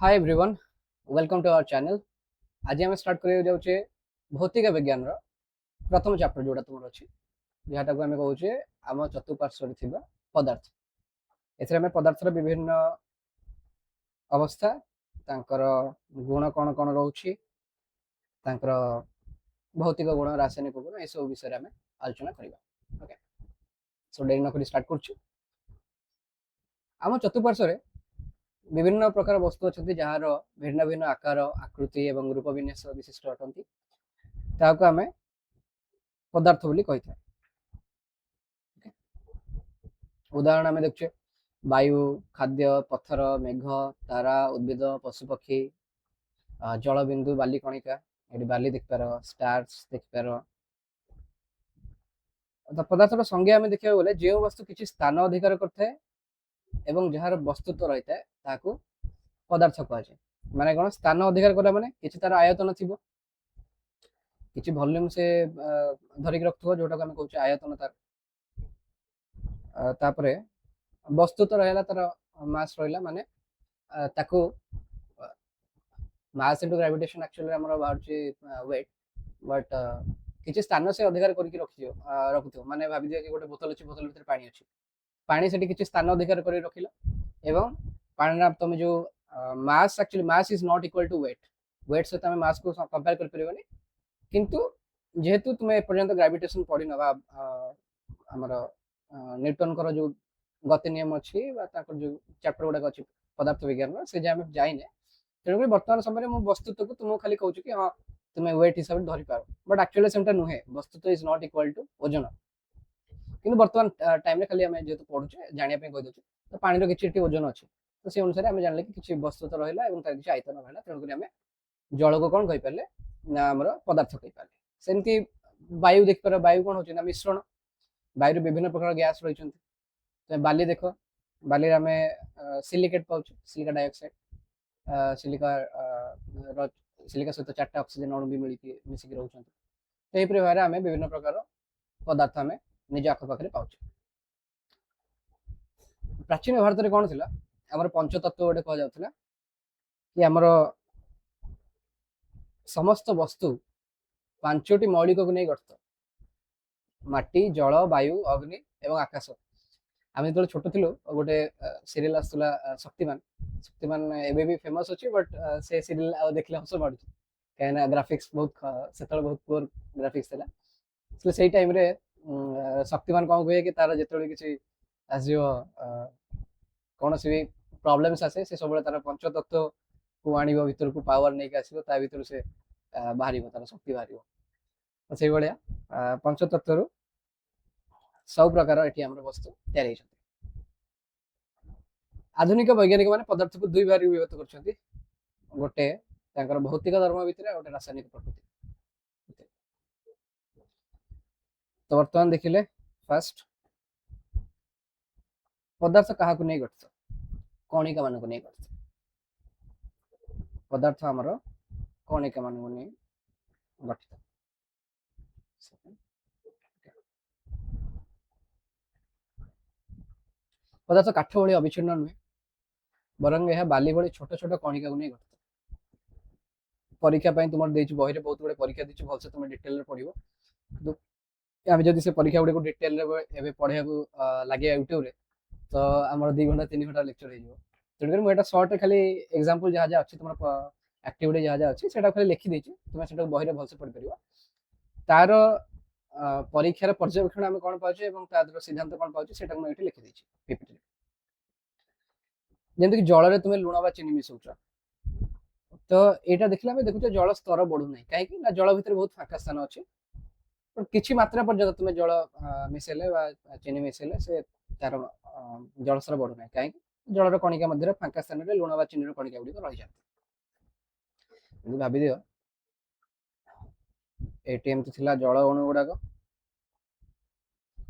Hi everyone, welcome to our channel. आज आम start कर जाऊे भौतिक विज्ञान प्रथम चैप्टर जोटा तुम अच्छी जहाँ को आम कहे आम चतुपार्श्व पदार्थ। एम पदार्थर विभिन्न अवस्था तांकर गुण कौन कौन रोचे भौतिक गुण रासायनिक गुण यह विषय आम आलोचना करवा। ओके, सो डेरी नक स्टार्ट कर आम चतुपार्श्व विभिन्न प्रकार वस्तु अच्छा जार भिन्न भिन्न आकार आकृति एवं रूप विन्यास विशिष्ट अटंती ताको आमे पदार्थ बोली कही था। उदाहरण आम देखुचे वायु, खाद्य, पत्थर, मेघ, तारा, उद्भिद, पशुपक्षी, जलबिंदु, बाली कणिका, ये बाली देखिपार, स्टार्स देखिपार। पदार्थर संज्ञा आम देखा गले जो वस्तु किसी स्थान अधिकार करता एवं जार वस्तुत्व रही है ताकू पदार्थ कहुए। माने कौन स्थान अधिकार कला माने किसी तार आयतन थी किसी वॉल्यूम से धरिक रखुव जोटा को आम कहे आयतन तार तापरे वस्तु तो रहा तार मास रहा माने ताकू मास इंटू ग्रेविटेशन एक्चुअली हमर बाहर वेट बट किसी स्थान से अधिकार करके रखुव माने भाभी दिया कि गोटे बोतल अच्छी बोतल भीतर पानी अच्छी पानी से किसी स्थान अधिकार कर रखिल एवं पानी तुम जो mass actually mass is not equal to weight weight सहित आम मास को कंपेयर कर पारे किंतु जेहेतु तुम एपर्यंत ग्रेविटेशन पढ़ी नवा आमर न्यूटन कर जो गति नियम अच्छी जो चैप्टर गुड़ाक अच्छी पदार्थ विज्ञान से आम जाइने तेणुक बर्तमान समय वस्तुत्व को तुमको खाली कहूँ कि हाँ तुम्हें वेट हिसाब से धरी पार बट एक्चुअली सेमटा नुहे वस्तुत्व इज नॉट इक्वल टू ओजन कि बर्तमान टाइम खाली आम जेहतु पढ़ुचे जानापी कहीदे तो पानी किसी ओजन अच्छी तो से अनुसार आम जानले कि किसी वस्तुत्व रहा और किसी आयतन रहा तेणुक आम जल को कौन कहीपर ना आम पदार्थ कहीपर। सेमती वायु देखिपार वायु कौन हो मिश्रण वायु विभिन्न प्रकार गैस रही तो बाली देख बाली आम सिलिकेट पाँच सिलिका डाइऑक्साइड सिलिका सिलिका सहित 4टा ऑक्सीजन अणु भी मिसिक रोच तो यही भाव में आम विभिन्न प्रकार पदार्थ आम निज आखपाखे पाचे। प्राचीन भारत में कौन थी आम पंचतत्व गोटे कह जाता कि आमर समस्त वस्तु 5टी मौलिक को नहीं गठित माटी जल वायु अग्नि एवं आकाश। आम जो छोट थी गोटे सीरियल आसला शक्तिमान शक्तिमान एबे भी फेमस अच्छी बट से सीरियल देखले हस मार कहीं ग्राफिक्स बहुत से बहुत पुअर ग्राफिक्स था से टाइम रे शक्तिमान कौन कहे कि तार जो किसी आसो कौन सी भी प्रॉब्लम्स आसे से सब तार पंचतत्व को आण भर को पावर नहीं आसो ता भर से बाहर तार शक्ति बाहर तो से भाया पंचतत्व सब प्रकार ये वस्तु तैयारी। आधुनिक वैज्ञानिक मैंने पदार्थ को दुई भाग विभक्त कर गोटे भौतिक धर्म भितर गोटे रासायनिक प्रकृति। तो बर्तमान देखिले फास्ट पदार्थ क्या नहीं गठित कणिका मान नहीं गठित पदार्थ आमर कणिका मान नहीं गठित। पदार्थ काठ भाई अविच्छिन्न नुहे बरং यह बाली भाई छोट छोट कणिका को नहीं गठित। परीक्षा तुम बही में बहुत गुड़े परीक्षा दी भलसे तुम डिटेल पढ़ो आम जब से परीक्षा गुड़ी डिटेल पढ़ा लगे यूट्यूब रे तो आम 2 घंटा 3 घंटा लेक्चर हो तेणुक मुझे सर्ट खाली एग्जांपल जहाँ जहाँ अच्छी तुम एक्टिविटी जहाँ जहाँ अच्छी से खाली लिखिदी तुम से बही में भलसे पढ़ी पार तार परीक्षार पर्यवेक्षण आम कौन पाचे सिद्धांत कौन पाचे मुझे लिखिदी पीपीटी जमीक जल तुम लुण चीनी मिसौच तो यहाँ देखला देखुच जल स्तर बढ़ू ना कहीं जल भितर बहुत फाँका स्थान अच्छे किसी मात्रा पर्यटन तुम जल मिसेले चीनी मिसेले से तार जल स्तर बढ़ू ना कहीं जलर कणिका मध्य फाँका स्थान में लुण चीनी कणिका गुड़िक रही जाती भाव दियो एटीएम तो थिला जल अणु गुड़ाक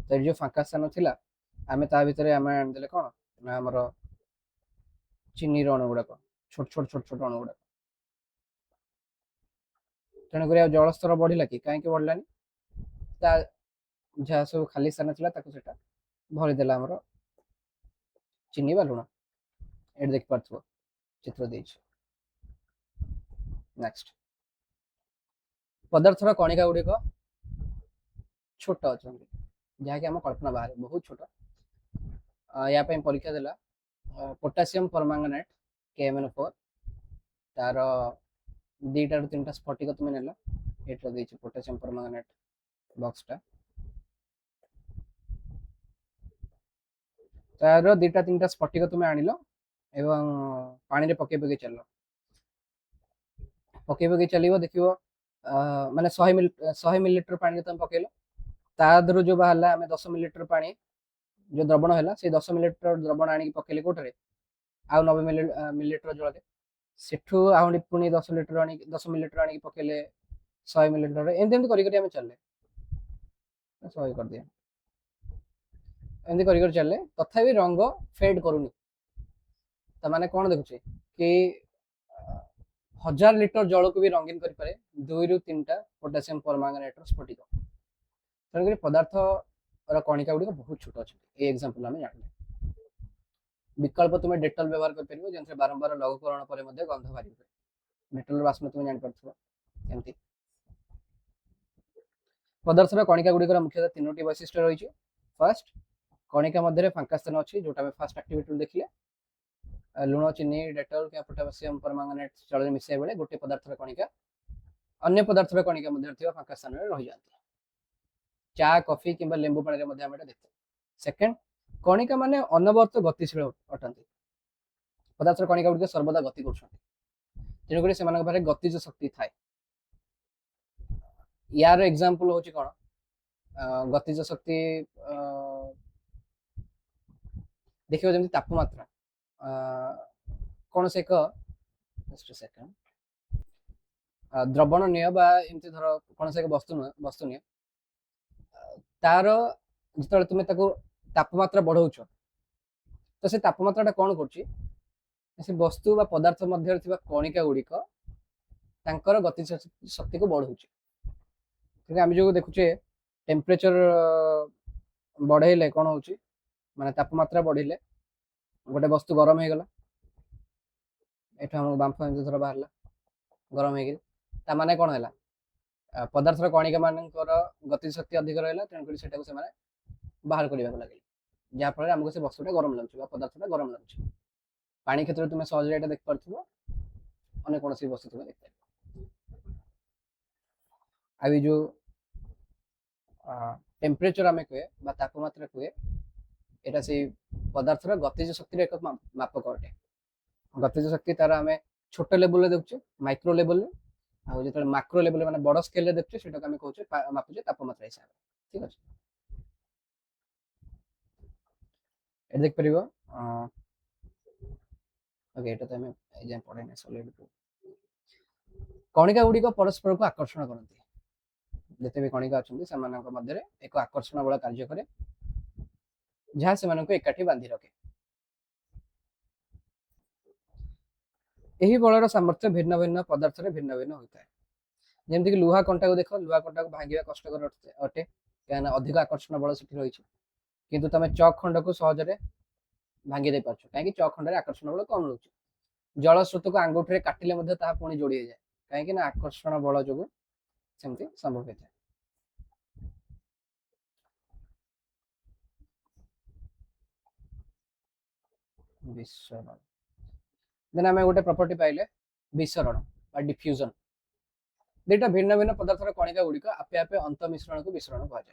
तो जो फाँका स्थान थिला आमे ता भितर आमे आनदेले कौन ना आमर चीनी अणु गुड़ाक छोट छोट छोट छोट अणु गुड़ाक तेणुक जल स्तर बढ़ला कि कहीं बढ़लानी जहाँ सब खाली स्थान था भरीदेला आमर चीनी बा लुण ये देख पार्थ चित्र देख नेक्स्ट पदार्थर कणिका गुड़िक छोट अच्छा जहाँकि आम कल्पना बाहर बहुत छोट या परीक्षा देला पोटासियम परमांगनेट KMnO4 तार दीटा रु तीन स्फटिक तुम नेल ये पोटासियम परमांगनेट बॉक्सटा तार दीटा तीन स्फटिक तुम आनिल एवं पानी रे पके पके चल पके पके चलो देख माने 100 मिलीलीटर पानी तुम पकेल तादर जो बाहर आम 10 मिलीलीटर पानी जो द्रवण है से 10 मिलीलीटर द्रवण आनी पकेले कोठे आउ 90 मिलीलीटर जल सेठू आहरी पुणी 10 लिटर आनी 10 मिलीलीटर आनी पकेले 100 मिलीलीटर एमती कर चले 100 कर दिया एमती कर चले तथापि रंग फेड करूनी ताने कौन देखुचे कि 1000 लिटर जल को भी रंगीन करें 2 रु 3 पोटासियम परमांगनेट स्फटिक तेणुक पदार्थ कणिका गुड़िक बहुत छोट अच्छे ये एग्जांपल आम जान विकल्प तुम डेटल व्यवहार कर जो बारंबार लघुकरण पर गंध बाहरी डेटल बाष्प तुम जापर पदार्थर कणिका गुड़िक मुख्यतः 3टी वैशिष्ट्य रही फर्स्ट कणिका मध्य फांका स्थान अच्छी जोटा फास्ट एक्टिविटी देखिले लुण चीनी डेटल क्या पोटासियम परमांगनेट जल मिसाई बेले गोटे पदार्थर कणिका अन्य पदार्थर कणिका फांका स्थान में रही जाती चा कॉफी किंबा लेंबू पानी देखते सेकेंड कणिका माने अनवर्त गतिशील अटंती पदार्थर कणिका गुड़िक सर्वदा गति कर तेणुक गतिज शक्ति थाए यार एग्जांपल होची कौन गतिज शक्ति देखियो जमी तापमात्रा कौन से एक जस्ट सेकंड द्रवण निय बा एमती धर कौन से एक वस्तु निय तार जिते तुम तापमात्रा बढ़ाऊच तो से तापमात्रा कौन कर वस्तु बा पदार्थ मध्य कणिका गुड़िक तांकर गति शक्ति को बढ़ाऊँ आम जो देखुचे टेम्परेचर बढ़ेले कौन हो माने तापमात्रा बढ़िले गोटे वस्तु गरम हो गला एम बांफ धर बाहर गरम हो माने कौन है पदार्थर कणिका मानकर गति शक्ति अधिक रहा तेणुक से बाहर करने लगे जहाँफल आमको से वस्तुटा गरम लगुच पदार्थटा गरम लगुच पानी क्षेत्र में तुम सहज ये देख पार्थ अन्य कौन वस्तु तुम देख पार जो टेम्परेचर आम कहे तापमात्रा कहे यहाँ से पदार्थर गतिज शक्ति एक मापक अटे गतिज शक्ति तार आम छोट लेवल देखुचे माइक्रो लेवल जो माक्रो लेवल माने बड़ स्केल देखुचे से कहे मापुचे तापमात्रा हिसाब से ठीक अच्छे देख पार ओके तो आम एग्जाम पढ़े सॉलिड कणिका गुड़िक परस्पर को आकर्षण करती जिते भी कणिका अच्छा मध्य एक आकर्षण बल कार्य करे जहाँ से एकाठी बांधि रखे यही बलर सामर्थ्य भिन्न भिन्न पदार्थ भिन्न भिन्न होता है जमीक लुहा कंटा को देख लुहा कंटा को भांगा कष्टर अटे क्या अधिक आकर्षण बल से रही किंतु तुम चक खंड को सहजरे भांगी दे पार्छ कहीं चक खंड आकर्षण बल कम रोचे जल स्रोत को आंगुठी काटिले पुणी जोड़ी जाए कहीं आकर्षण बल जो सेमती संभव होता है विसरण देन आम गोटे प्रॉपर्टी पाइले विसरण डिफ्यूजन दुटा भिन्न भिन्न पदार्थर कणिका गुड़िक आपे आपे अंत मिश्रण को विसरण कह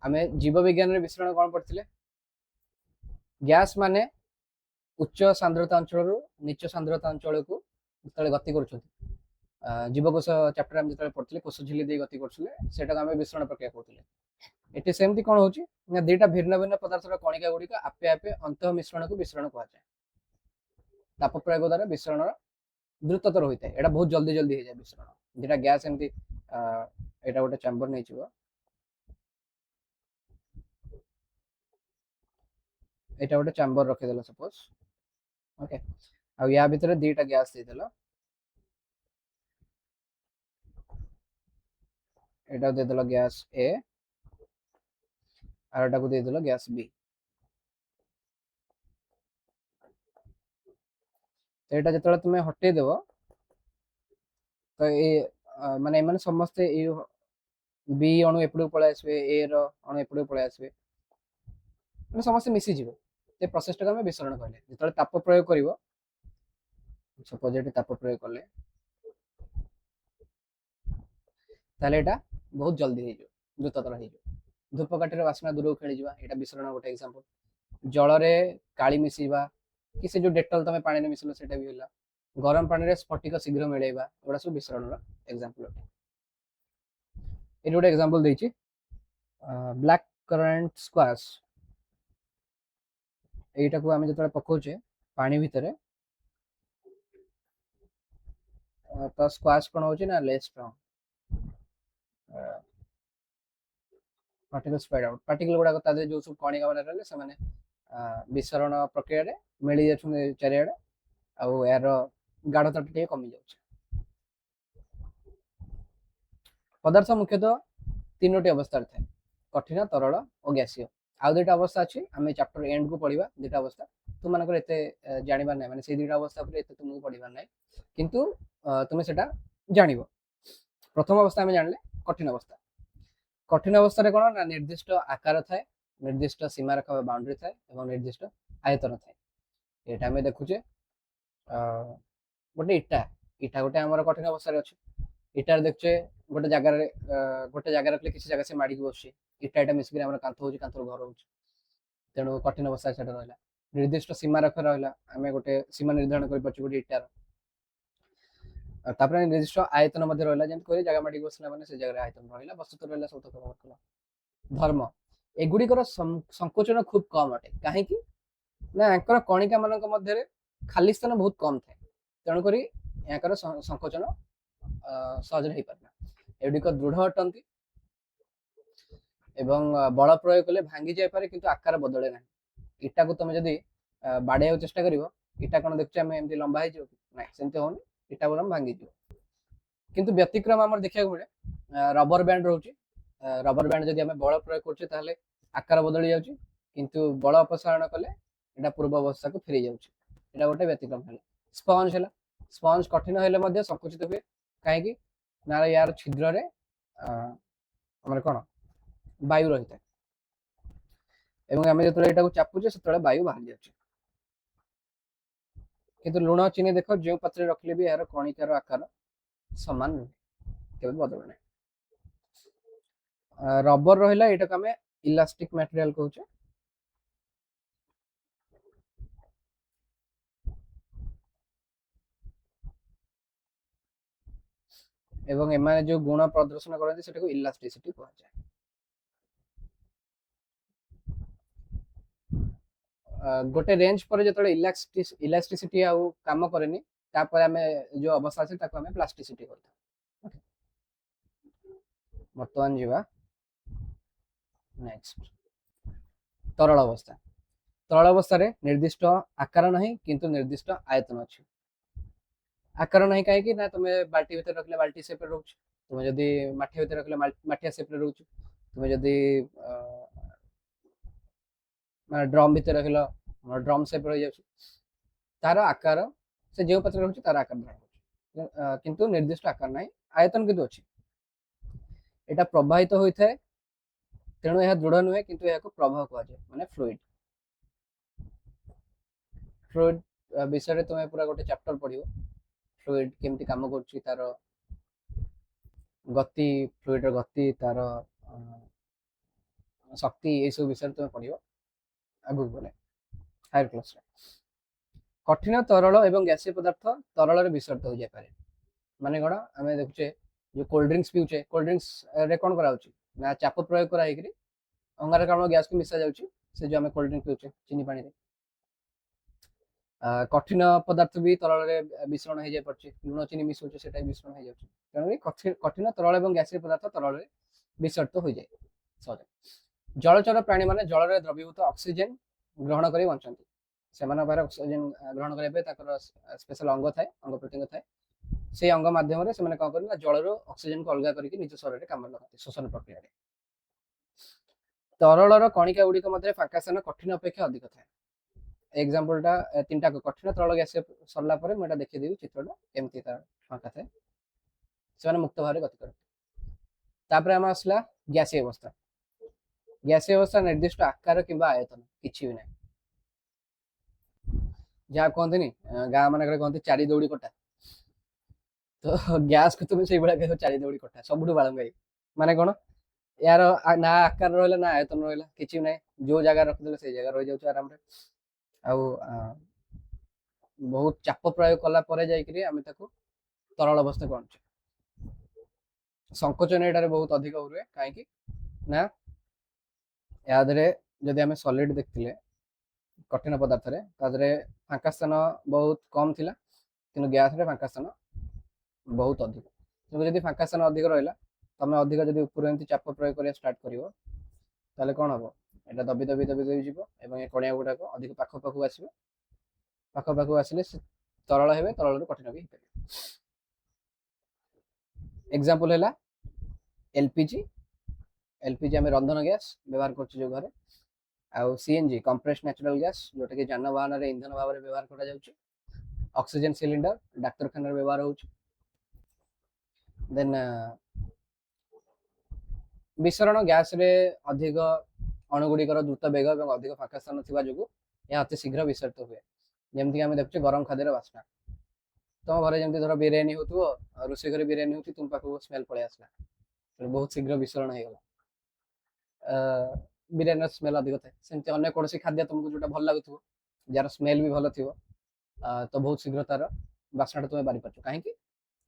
आम जीव विज्ञान विसरण कौन पढ़ते गैस माने उच्च सांद्रता अंचल नीच सांद्रता अंचल को जो गति कर जीवकोश चैप्टर आम जो पढ़ते कोश झिली दे गति करते आम विसरण प्रक्रिया कहते ये सेमती कौन हो दुटा भिन्न भिन्न पदार्थर कणिका गुड़िक आपे आपे अंत मिश्रण को विसरण कह ताप प्रयोग द्वारा विसरण द्रुततर होता है यहाँ बहुत जल्दी जल्दी हो जाए विसरण जेटा गैस एमती यहाँ गोटे चैम्बर नहीं यहाँ गोटे चैम्बर रखीदेल सपोज ओके आ या भितर दुटा गैस देदेल यहाँ देदेल गैस ए आरटा को देदेल गैस बी तो यहाँ जो तुम्हें हटेदेव ତ ଏ ମାନେ ଏମାନେ ସମସ୍ତେ ଏ বি ଅଣୁ ଏପଟକୁ ପଳେଇ ଆସିବେ, ଏ ର ଅଣୁ ଏପଟକୁ ପଳେଇ ଆସିବେ, ମାନେ ସମସ୍ତେ ମିଶିଯିବେ। ସେ ପ୍ରୋସେସଟାକୁ ଆମେ ବିସରଣ କହିଲେ। ଯେତେବେଳେ ତାପ ପ୍ରୟୋଗ କରିବ, ସପୋଜ ଏଠି ତାପ ପ୍ରୟୋଗ କଲେ, ତାହେଲେ ଏଇଟା ବହୁତ ଜଲ୍ଦି ହେଇଯିବ, ଦ୍ରୁତତର ହେଇଯିବ। ଧୂପକାଠିର ବାସ୍ନା ଦୂରକୁ ଖେଳିଯିବା, ଏଇଟା ବିସରଣ ଗୋଟେ ଏକ୍ସାମ୍ପଲ। ଜଳରେ କାଳି ମିଶିବା, କି ସେ ଯୋଉ ଡେଟଲ ତମେ ପାଣିରେ ମିଶିଲ ସେଇଟା ବି ହେଲା। ଗରମ ପାଣିରେ ସ୍ଫଟିକ ଶୀଘ୍ର ମିଳେଇବା, ଏଗୁଡ଼ା ସବୁ ବିସରଣର ଏକ୍ସାମ୍ପଲ ଅଟେ। ଏଠି ଗୋଟେ ଏକ୍ସାମ୍ପଲ ଦେଇଛି, ବ୍ଲାକ୍ କରେଣ୍ଟ ସ୍କ୍ୱାସ୍। এইটাକୁ ଆମେ ଯେତେବେଳେ ପକଉଛେ ପାଣି ଭିତରେ, ତ ସ୍କ୍ୱାସ୍ କ'ଣ ହଉଛି ନା less strong, particle spread out. Particle ଗୁଡାକ ତା ଦେହରେ ଯୋଉ ସବୁ କଣିକା ମାନେ ରହିଲେ ସେମାନେ ବିସରଣ ପ୍ରକ୍ରିୟାରେ ମିଳି ଯାଉଛନ୍ତି ଚାରିଆଡେ, ଆଉ ଏହାର ଗାଢତା ଟିକେ କମି ଯାଉଛି। ପଦାର୍ଥ ମୁଖ୍ୟତଃ ତିନୋଟି ଅବସ୍ଥାରେ ଥାଏ, କଠିନ, ତରଳ ଓ ଗ୍ୟାସୀୟ। ଆଉ ଦୁଇଟା ଅବସ୍ଥା ଅଛି, ଆମେ ଚାପ୍ଟର ଏଣ୍ଡ କୁ ପଢିବା। ଦୁଇଟା ଅବସ୍ଥା ତୁମମାନଙ୍କର ଏତେ ଜାଣିବାର ନାହିଁ, ମାନେ ସେଇ ଦୁଇଟା ଅବସ୍ଥା ଉପରେ ଏତେ ତୁମକୁ ପଢିବାର ନାହିଁ, କିନ୍ତୁ ତୁମେ ସେଟା ଜାଣିବ। ପ୍ରଥମ ଅବସ୍ଥା ଆମେ ଜାଣିଲେ କଠିନ ଅବସ୍ଥା। କଠିନ ଅବସ୍ଥାରେ କ'ଣ ନା ନିର୍ଦ୍ଦିଷ୍ଟ ଆକାର ଥାଏ, ନିର୍ଦ୍ଦିଷ୍ଟ ସୀମାରେଖା ବା ବାଉଣ୍ଡ୍ରି ଥାଏ, ଏବଂ ନିର୍ଦ୍ଦିଷ୍ଟ ଆୟତନ ଥାଏ। ଏଇଟା ଆମେ ଦେଖୁଛେ, ଗୋଟେ ଇଟା, ଇଟା ଗୋଟେ ଆମର କଠିନ ଅବସ୍ଥାରେ ଅଛି। ଇଟାରେ ଦେଖୁଛେ ଗୋଟେ ଜାଗାରେ ରଖିଲେ କିଛି ଜାଗା ସେ ମାଡ଼ିକି ବସୁଛି, ଇଟା ଏଟା ମିଶିକି ଆମର କାନ୍ଥ ହଉଛି, କାନ୍ଥରୁ ଘର ହଉଛି, ତେଣୁ କଠିନ ଅବସ୍ଥାରେ ସେଟା ରହିଲା। ନିର୍ଦ୍ଦିଷ୍ଟ ସୀମାରେଖା ରହିଲା, ଆମେ ଗୋଟେ ସୀମା ନିର୍ଦ୍ଧାରଣ କରିପାରୁଛୁ ଗୋଟେ ଇଟାର। ତାପରେ ନିର୍ଦ୍ଦିଷ୍ଟ ଆୟତନ ମଧ୍ୟ ରହିଲା, ଯେମିତି କହିଲେ ଜାଗା ମାଡ଼ିକି ବସିଲା ମାନେ ସେ ଜାଗାରେ ଆୟତନ ରହିଲା, ବସ୍ତୁ ରହିଲା, ସବୁ ତକ କଲା। ଧର୍ମ, ଏଗୁଡ଼ିକର ସଂକୋଚନ ଖୁବ କମ ଅଟେ। କାହିଁକି ନା ୟାଙ୍କର କଣିକା ମାନଙ୍କ ମଧ୍ୟରେ ଖାଲି ସ୍ଥାନ ବହୁତ କମ ଥାଏ, ତେଣୁକରି ୟାଙ୍କର ସଂକୋଚନ ସହଜରେ ହେଇପାରେ ନା। ଏଗୁଡ଼ିକ ଦୃଢ ଅଟନ୍ତି ଏବଂ ବଳ ପ୍ରୟୋଗ କଲେ ଭାଙ୍ଗି ଯାଇପାରେ, କିନ୍ତୁ ଆକାର ବଦଳେ ନାହିଁ। ଇଟାକୁ ତମେ ଯଦି ବାଡେଇବାକୁ ଚେଷ୍ଟା କରିବ, ଇଟା କ'ଣ ଦେଖୁଛେ ଆମେ ଏମିତି ଲମ୍ବା ହେଇଯିବ କି? ନାଇଁ, ସେମିତି ହଉନି, ଇଟା ବରଂ ଭାଙ୍ଗିଯିବ। କିନ୍ତୁ ବ୍ୟତିକ୍ରମ ଆମର ଦେଖିବାକୁ ମିଳେ, ରବର ବ୍ୟାଣ୍ଡ ରହୁଛି। ରବର ବ୍ୟାଣ୍ଡ ଯଦି ଆମେ ବଳ ପ୍ରୟୋଗ କରୁଛେ ତାହେଲେ ଆକାର ବଦଳି ଯାଉଛି, କିନ୍ତୁ ବଳ ଅପସାରଣ କଲେ ଏଟା ପୂର୍ବ ଅବସ୍ଥାକୁ ଫେରି ଯାଉଛି। ଏଟା ଗୋଟେ ବ୍ୟତିକ୍ରମ ହେଲା। ସ୍ପଞ୍ଜ ହେଲା, ସ୍ପଞ୍ଜ କଠିନ ହେଲେ ମଧ୍ୟ ସଂକୁଚିତ ହୁଏ। କାହିଁକି ନା ୟାର ଛିଦ୍ରରେ ଆମର କ'ଣ ବାୟୁ ରହିଥାଏ, ଏବଂ ଆମେ ଯେତେବେଳେ ଏଟାକୁ ଚାପୁଛେ ସେତେବେଳେ ବାୟୁ ବାହାରି ଯାଉଛି। କିନ୍ତୁ ଲୁଣ ଚିନି ଦେଖ, ଯେଉଁ ପାତ୍ରରେ ରଖିଲେ ବି ଏହାର କଣିକାର ଆକାର ସମାନ ନୁହେଁ, କେବେ ବଦଳେ ନାହିଁ। ରବର ରହିଲା, ଏଟାକୁ ଆମେ ଇଲାଷ୍ଟିକ ମ୍ୟାଟେରିଆଲ କହୁଛେ। ଏବଂ ଏମାନେ ଯୋଉ ଗୁଣ ପ୍ରଦର୍ଶନ କରନ୍ତି ସେଟାକୁ ଇଲାଷ୍ଟିସିଟି କୁହାଯାଏ। ଗୋଟେ ରେଞ୍ଜ ପରେ ଯେତେବେଳେ ଇଲାଷ୍ଟିସିଟି ଆଉ କାମ କରେନି, ତାପରେ ଆମେ ଯୋଉ ଅବସ୍ଥା ଅଛି ତାକୁ ଆମେ ପ୍ଲାଷ୍ଟିସିଟି କହିଥାଉ। ବର୍ତ୍ତମାନ ଯିବା ନେକ୍ସଟ, ତରଳ ଅବସ୍ଥା। ତରଳ ଅବସ୍ଥାରେ ନିର୍ଦ୍ଦିଷ୍ଟ ଆକାର ନାହିଁ, କିନ୍ତୁ ନିର୍ଦ୍ଦିଷ୍ଟ ଆୟତନ ଅଛି। ଆକାର ନାହିଁ କାହିଁକି ନା ତୁମେ ବାଲ୍ଟି ଭିତରେ ରଖିଲେ ବାଲ୍ଟି ସେପରେ ରହୁଛି, ତୁମେ ଯଦି ମାଠିଆ ଭିତରେ ରଖିଲେ ମାଠିଆ ସେପରେ ରହୁଛି, ତୁମେ ଯଦି ଡ୍ରମ୍ ଭିତରେ ରଖିଲ ଡ୍ରମ୍ ସେପ ରହିଯାଉଛି। ତାର ଆକାର ସେ ଯେଉଁ ପାତ୍ରରେ ରହୁଛି ତାର ଆକାର ଧାରଣ କରୁଛି, କିନ୍ତୁ ନିର୍ଦ୍ଦିଷ୍ଟ ଆକାର ନାହିଁ, ଆୟତନ କିନ୍ତୁ ଅଛି। ଏଟା ପ୍ରବାହିତ ହୋଇଥାଏ, ତେଣୁ ଏହା ଦୃଢ ନୁହେଁ, କିନ୍ତୁ ଏହାକୁ ପ୍ରବାହ କୁହାଯାଏ, ମାନେ ଫ୍ଲୁଇଡ। ଫ୍ଲୁଇଡ ବିଷୟରେ ତୁମେ ପୁରା ଗୋଟେ ଚାପ୍ଟର ପଢିବ, ଫ୍ଲୁଇଡ କେମିତି କାମ କରୁଛି, ତାର ଗତି, ଫ୍ଲୁଇଡର ଗତି, ତାର ଶକ୍ତି, ଏସବୁ ବିଷୟରେ ତୁମେ ପଢିବ ଆଗକୁ ଗଲେ ହାୟର କ୍ଲାସରେ। କଠିନ, ତରଳ ଏବଂ ଗ୍ୟାସୀୟ ପଦାର୍ଥ ତରଳରେ ବିସର୍ଜିତ ହୋଇଯାଇପାରେ। ମାନେ କ'ଣ, ଆମେ ଦେଖୁଛେ ଯୋଉ କୋଲ୍ଡ ଡ୍ରିଙ୍କ୍ସ ପିଉଛେ, କୋଲ୍ଡ ଡ୍ରିଙ୍କ୍ସ ରେ କ'ଣ କରାଯାଉଛି ନା ଚାପ ପ୍ରୟୋଗ କରା ହେଇକିରି ଅଙ୍ଗାରକାମ୍ଳ ଗ୍ୟାସକୁ ମିଶା ଯାଉଛି, ସେ ଯୋଉ ଆମେ କୋଲ୍ଡ ଡ୍ରିଙ୍କ୍ ପିଉଛେ ଚିନି ପାଣିରେ। କଠିନ ପଦାର୍ଥ ବି ତରଳରେ ମିଶ୍ରଣ ହେଇଯାଇ ପାରୁଛି, ଲୁଣ ଚିନି ମିଶଉଛେ ସେଟା ବି ମିଶ୍ରଣ ହେଇଯାଉଛି, ତେଣୁକରି କଠିନ, ତରଳ ଏବଂ ଗ୍ୟାସୀୟ ପଦାର୍ଥ ତରଳରେ ବିସର୍ଜିତ ହୋଇଯାଏ ସହଜରେ। ଜଳଚର ପ୍ରାଣୀ ମାନେ ଜଳରେ ଦ୍ରବୀଭୂତ ଅକ୍ସିଜେନ ଗ୍ରହଣ କରି ବଞ୍ଚନ୍ତି। ସେମାନଙ୍କ ପାଖରେ ଅକ୍ସିଜେନ ଗ୍ରହଣ କରିବା ପାଇଁ ତାଙ୍କର ସ୍ପେଶାଲ ଅଙ୍ଗ ଥାଏ, ଅଙ୍ଗ ପ୍ରତ୍ୟଙ୍ଗ ଥାଏ। ସେଇ ଅଙ୍ଗ ମାଧ୍ୟମରେ ସେମାନେ କ'ଣ କରନ୍ତି ନା ଜଳରୁ ଅକ୍ସିଜେନକୁ ଅଲଗା କରିକି ନିଜ ଶରୀରରେ କାମରେ ଲଗାନ୍ତି ଶୋଷଣ ପ୍ରକ୍ରିୟାରେ। ତରଳର କଣିକା ଗୁଡ଼ିକ ମଧ୍ୟରେ ଫାଙ୍କା ସ୍ଥାନ କଠିନ ଅପେକ୍ଷା ଅଧିକ ଥାଏ। ଏକ୍ସାମ୍ପଲଟା ତିନିଟା କଠିନ, ତରଳ, ଗ୍ୟାସୀୟ ସରିଲା ପରେ ମୁଁ ଏଟା ଦେଖେଇଦେବି ଚିତ୍ରଟା କେମିତି ତାର ଫାଙ୍କା ଥାଏ। ସେମାନେ ମୁକ୍ତ ଭାବରେ ଗତି କରନ୍ତି। ତାପରେ ଆମେ ଆସିଲା ଗ୍ୟାସୀୟ ଅବସ୍ଥା। ଗ୍ୟାସୀୟ ଅବସ୍ଥା ନିର୍ଦ୍ଦିଷ୍ଟ ଆକାର କିମ୍ବା ଆୟତନ କିଛି ବି ନାହିଁ। ଯାହା କହନ୍ତିନି ଗାଁ ମାନଙ୍କରେ କହନ୍ତି ଚାରି ଦୌଡ଼ି କଟା, ତ ଗ୍ୟାସକୁ ତୁମେ ସେଇଭଳିଆ କହିବ ଚାରି ଦୌଡ଼ି କଟା, ସବୁଠୁ ବାଳୁଙ୍ଗା। ମାନେ କଣ, यार ना आकार रहा ना आयतन रहा किसी ना जो जगह रखिदे से जगह रही जाऊँ आराम बहुत चाप प्रयोग कला आम तरल अवस्था को आनुचे। संकोचन एटारे बहुत अधिक हुए कहीं ना यादरे जदि आम सॉलिड देखते कठिन पदार्थ फांका स्थान बहुत कम थिला कि गैस रे फांका स्थान बहुत अधिक। जब फांका स्थान अधिक रहा तुम अधिक जब ऊपर एमती चाप प्रयोग कर स्टार्ट कर कौन हम एटा दबी दबी दबी दबी जीव और कणिया गुड़ाक अधिक पाख पाखक आसो पाख पाखक आसिले तरल हे तरल कठिन भी एग्जांपल है एलपीजी। एलपीजी आम रंधन गैस व्यवहार कर घरे आउ सीएनजी कंप्रेस्ड नेचुरल गैस जोटा कि जानवाहन में इंधन भाव में व्यवहार करा जाउछि। ऑक्सीजन सिलिंडर डाक्तरखाना व्यवहार होउछि। देन विसरण गैस रे अधिक अणुगुड़िकर द्रुत बेग और अधिक फांका स्थान थिबा जोगु यह अति शीघ्र विसर्जित हुए। जमती आम देखुचे गरम खाद्यर बास्ना तुम घरे जमी धर बिरियानी हो रोषे घर बिरियानी हो तुम पाखक स्मेल पलि आसला बहुत शीघ्र विसरण हो गला बिरियानी स्मेल अधिक थाए। सेमती अन्य कौन खाद्य तुमको जो भल लगुव जार स्मेल भी भल थी तो बहुत शीघ्र तार बास्ना तुम बारी पार्छ कहीं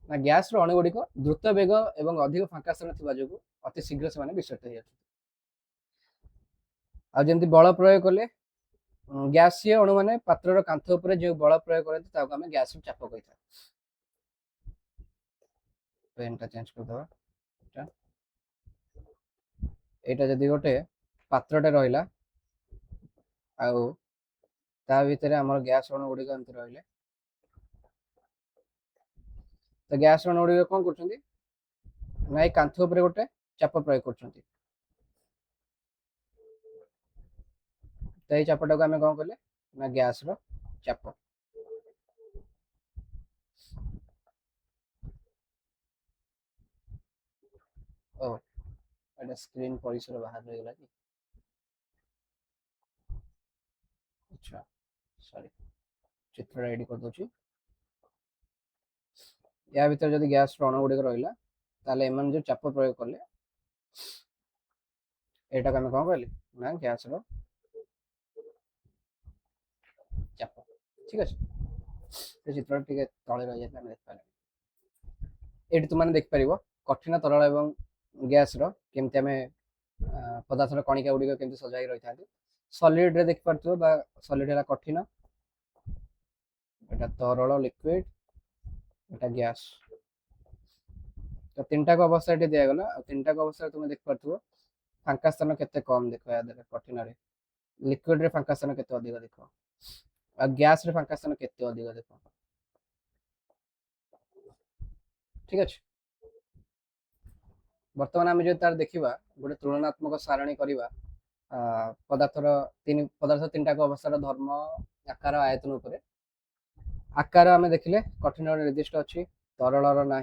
ना गैस अणुगुड़िक द्रुत बेग और अधिक फांका स्थान थी जो अति शीघ्र से विसर्जित होमती बल प्रयोग कले गैसीय अणु मैंने पात्र कांथ उपर जो बल प्रयोग करते आम गैस चाप कही था। पेनटा चेंज करदे यहाँ जदि गोटे पात्रटे रहा ता भितर आम गैस अणु गुड़िक एमती रही तो गैस अणु गुड़िक कौन कर कांथ उपर गोटे चाप प्रयोग कर चापटा को आम कौन कले ना गैस रो चाप। ओ एटा स्क्रीन परिसर बाहर रह गला कि अच्छा सॉरी चित्र रेडी कर दोची। या भीतर जदि गैस रो अणु गुड़िक रहिला ताले एमन जो चाप प्रयोग कले एटा को आम कौन कहले ना गैस रो चाप। ठीक अच्छे से चित्र टे तले रही जाता देख पारे ये तुमने देखिपर कठिन तरल एवं गैस केमती आम पदार्थ कणिका गुड़िक केमती सजाई रही था। सॉलिड रे देख पार्थिव सॉलिड है कठिन एटा तरल लिक्विड एटा गैस तो तीनटा को अवस्था ये दिगला तीनटा को अवस्था तुम देख पार्थिव फांका स्थान केते कम देख या कठिन रे लिक्विड रे फांका स्थान केते अधिक देख और गैस रे फांका स्थान केते अधिक देख। ठीक अच्छे बर्तमान आम जो तार देखा गोटे तुलनात्मक सारणी करवा पदार्थ तीन टाक अवस्था धर्म आकार आयतन उपर आकार आम देखिले कठिन निर्दिष्ट अच्छी तरल ना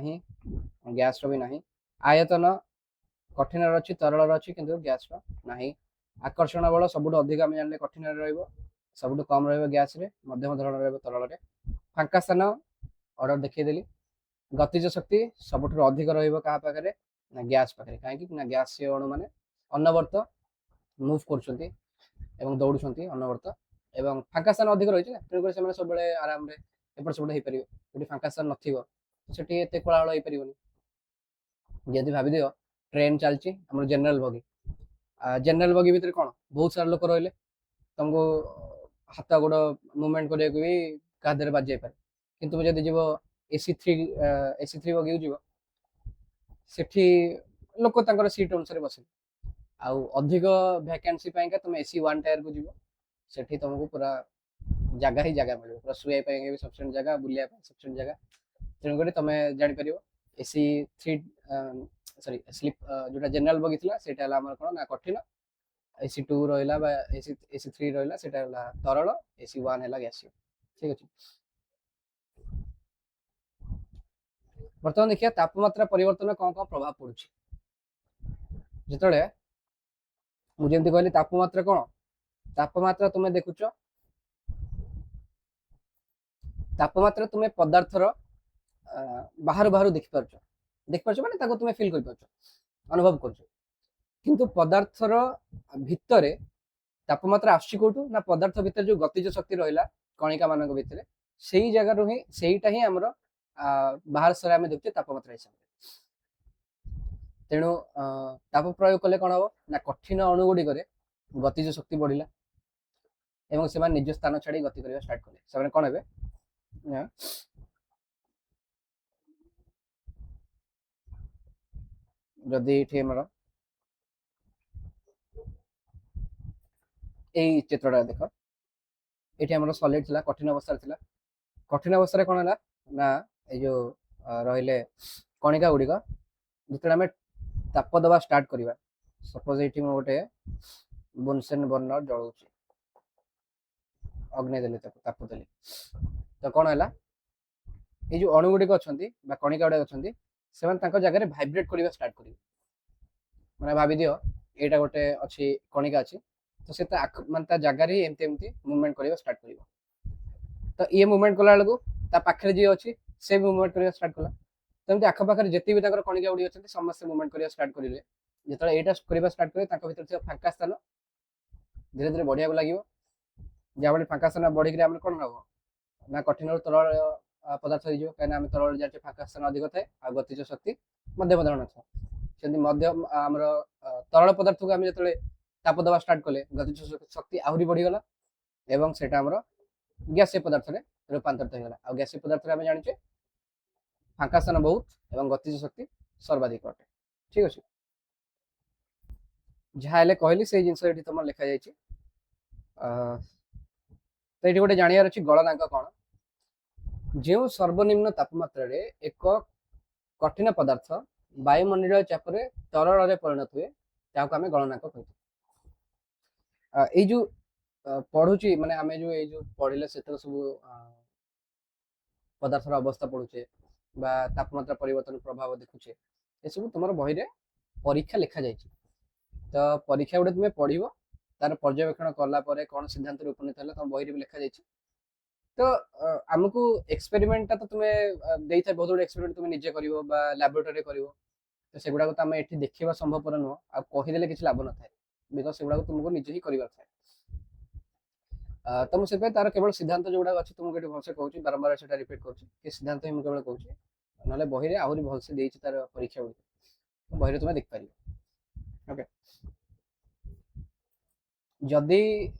गैस भी ना आयतन कठिन अच्छी तरल अच्छी किंतु गैस ना आकर्षण बल सब अधिक आम जान कठिन सब कम रैस मध्यम धरण ररल फांका स्थान अर्डर देखीदेली गतिज शक्ति सब अधिक रहा ना गैस पाखे कहीं ना गैस अणु मैंने अनवर्त मुव कर दौड़ अनवर्त एवं फांका स्थान अधिक रही है तेणुक सब आराम से एपट सेपट हो पारे जो फांका स्थान नए कोलाहल हो पार जदि भाव दियो ट्रेन चलती जनरल बगी भितर कौन बहुत सारा लोक रही तुमको हाथ गोड़ मुवमेंट करने भी क्या बाजी जापे कि जब जीव एसी थ्री बगी जीव सेठी लोक सीट अनुसार बस आउ अधिक वैकेंसी तुम एसी वन टायर को जीव सेठी तुमको पूरा जगह ही जगह मिले पूरा शुआ भी सफिशिएंट जगह बुलिया सफिशिएंट जगह तेणुक तुम जापर एसी थ्री सॉरी स्लीप जो जनरल बगी थी से कौन ना कठिन एसी टू रहा एसी थ्री रहा तरल एसी वन है गैस। ठीक अच्छे बर्तमान देखिए तापमात्रा परिवर्तन कौन कौन प्रभाव पड़ुछि जेतले मु जेमति कहली तापमात्रा कौन तापमात्रा तुम देखुच तापमात्रा तुम पदार्थर बाहर बाहर देख पारछ माने ताको तुम फील कर पारछ अनुभव करछ किंतु पदार्थर भितरे तापमात्रा आछि कोठु ना पदार्थ भितर जो गतिज शक्ति रहिला कणिका मानक भितरे सेही जगह रु ही सेहीटा ही हमर बाहर सरे आमे देखते तापमात्रा हिसाब तेणु ताप प्रयोग कले कौन हम ना कठिन अणु गुड़ी गतिज शक्ति बढ़ला एवं से निज स्थान छाड़ी गति करने स्टार्ट कले से कौन हे जदि यही चित्रटा देख ये आम सॉलिड थिला कठिन अवस्था थिला कठिन अवस्था कौन है ना ये जो रहिले कणिका गुड़िक जिते आम ताप दबा स्टार्ट करवा सपोज ये गोटे बुनसेन बर्नर जलाऊँ अग्नि देली ताप देली तो कौन है ये जो अणु गुड़िक अच्छा कणिका गुड़ाक अच्छा जगह भाइब्रेट करवा स्टार्ट कर मैंने भावी दियो यहाँ गोटे अच्छी कणिका अच्छी तो से मानता जगार ही एमती एमती मुवमेंट करवा स्टार्ट कर तो ये मुवमेंट कला बेलू पाखे जी अच्छी से मुवमेंट करवा स्टार्ट कला तो आखपाखे जिते भी कणिका गुड़ी अच्छे समस्त मुवमेंट करवा स्टार्ट करेंगे जो यहाँ करवा स्टार्ट करेंगे भर फांका स्थान धीरे धीरे बढ़िया लगे जहाँ फांका स्थान बढ़ी कौन हम ना कठिन तरल पदार्थ हो कहीं तरल जाए फांका स्थान अधिक थाए आ गतिज शक्ति मध्यम धरण था मध्यम आम तरल पदार्थ को आम जो ताप दबा स्टार्ट कले गतिज शक्ति आहरी बढ़ीगला एवं सेटा हमर गैसीय पदार्थ रे रूपांतरित होगला आ गैसीय पदार्थ रे हम जानिचे फांका स्थान बहुत एवं गतिज शक्ति सर्वाधिक अटे ठीक अछि जहा हेले कहली से जिंस एठी तुम लिखा जायछि तो ये गोटे जानियार अछि गलनांक कोन जो सर्वनिम्न तापमात्रा रे एक कठिन पदार्थ वायुमंडलीय चाप रे तरल रे परिणत हुए ताको हमें गलनांक कहते जो पढ़ुची माने आमे जो पढ़िले से सब पदार्थर अवस्था पढ़ुचे बा तापमात्रा परिवर्तन प्रभाव देखुचे ये सब तुम बही रे परीक्षा लिखा जाए तो परीक्षा गुड़े तुम्हें पढ़ तार पर्यवेक्षण कला कौन सिद्धांत उपनीत है तुम बही भी लिखा जाए तो आमको एक्सपेरिमेंट तो तुम्हें दे बहुत गुड एक्सपेरिमेंट तुम निजे कर लैबोरेटरी कर तो सेगुड़ा तो आम ये देखा संभवपर नुह आ कहीदेले किसी लाभ न था बिकज से तुमको निजे ही कर तो मुझे तार केवल सिद्धांत जो गुड़ा अच्छे तुमको भलसे कहूँ बारंबार से रिपीट कर सिद्धांत ही मुझे केवल कहूँ ना बही रे आहरी भलसे देती तार परीक्षा गुड़ी तो बही तुम देखिपार ओके जदि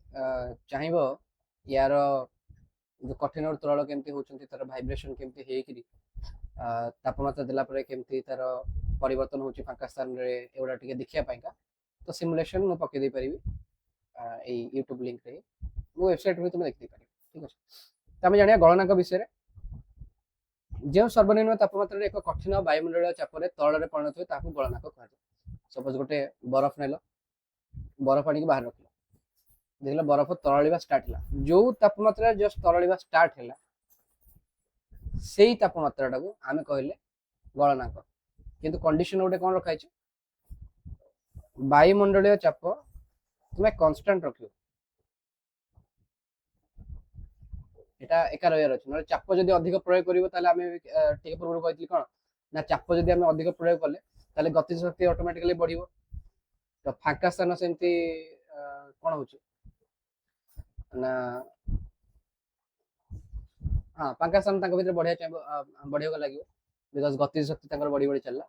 चाहब यार जो कठिन और तरल केमती होती तार भाइब्रेशन केमती होकरी तापमात्रा देला केमती तार परिवर्तन हो फांका स्थान रे एगुड़ा टिके देखिया तो सिमुलेशन मु पके दे पारिबी यूट्यूब लिंक रे वो वेबसाइट रे तुम देखि पारिबी ठीक अछि त हम जानिया गलनांक विषय रे जो सर्वनिम्न तापमात्रा रे एक कठिन वायुमंडलीय चाप रे तरल रे परिणत हुए ताकू गलनांक कहै सपोज गोटे बरफ नेलो बरफ आनी बाहर रखलो देखला बरफ तरलिबा स्टार्ट हला जो तापमात्रा जस्ट तरलिबा स्टार्ट हला सेही तापमात्रा टाको आमे कहले गलनांक किंतु कंडीशन गोटे कोन रखाइ छै वायुमंडलीय चाप तुम्हें कांस्टेंट रखियो एटा एका रहियार अछि न चाप जदि अधिक प्रयोग करिवो ताले आमे ठीक पूर्व कहथिली कोन ना चाप जदि आमे अधिक प्रयोग कले ताले गति शक्ति ऑटोमेटिकली बढ़िवो तो फांका स्थान सेमती कोन होछि ना हां फांका स्थान तांको भीतर बढ़िया लागिवो बिकॉज़ गति शक्ति तांकर बढ़ी बढ़ी चलला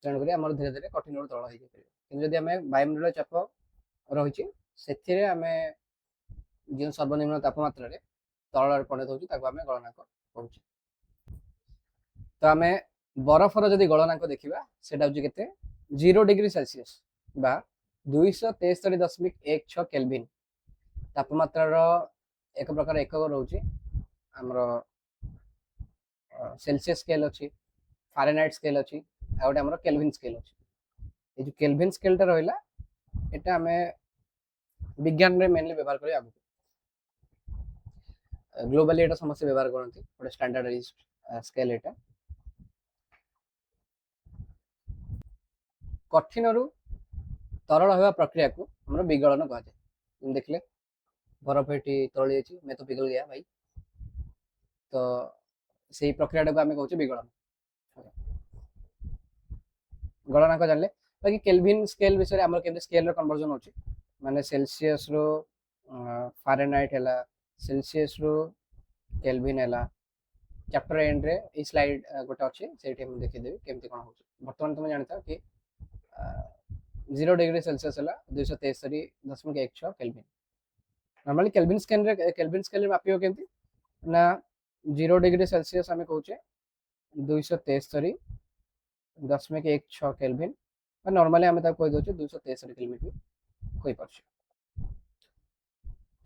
तेणु करी हमर धीरे धीरे कठिन और तरल होई कि जदि आमे वायुमंडलीय चाप रही से आम जो सर्वनिम्न तापमात्रा रे तरल परिणत होची ताको आमे गलनांक कहूँ तो आम बरफर जदि गलनांक देखा सेटा होची केते 0 डिग्री सेल्सियस बा 263.16 केल्विन तापमात्रा एक प्रकार एकक रोचे आमर सेल्सियस स्केल अच्छी फारेनहाइट स्केल अच्छी आ गोटे आमर केल्विन स्केल अच्छी ये जो केल्विन स्केल टा रहिला एटा आमे विज्ञान रे मेनली व्यवहार करी आगु ग्लोबली एटा समस्त व्यवहार करती गोटे स्टैंडर्डाइज्ड स्केल एटा कठिन रु तरल होगा प्रक्रिया को हमर विगलन कहा जाए। देखले बरफ एटी तरल जाइए मैं तो पिघल गया भाई, तो सेही प्रक्रिया को आम कहे विगलन। गणनाक जानले बाकी केल्विन स्केल विषय आमर केमती स्केल कन्वर्जन होची माने सेल्सियस रो फारेनहाइट हैला, सेल्सियस रो केल्विन हैला। चैप्टर एंड रे ई स्लाइड गोटे अच्छे से देखी देवी केमती कौन होची। बर्तमान तुम जानता कि 0 डिग्री सेल्सियस है 273.16 केल्विन। नॉर्मली केल्विन स्केल मापियो केमती ना 0 डिग्री सेल्सियस आम कहे 273.16 केल्विन नॉर्मली आम कही दे 273 केल्विन भी कही पार।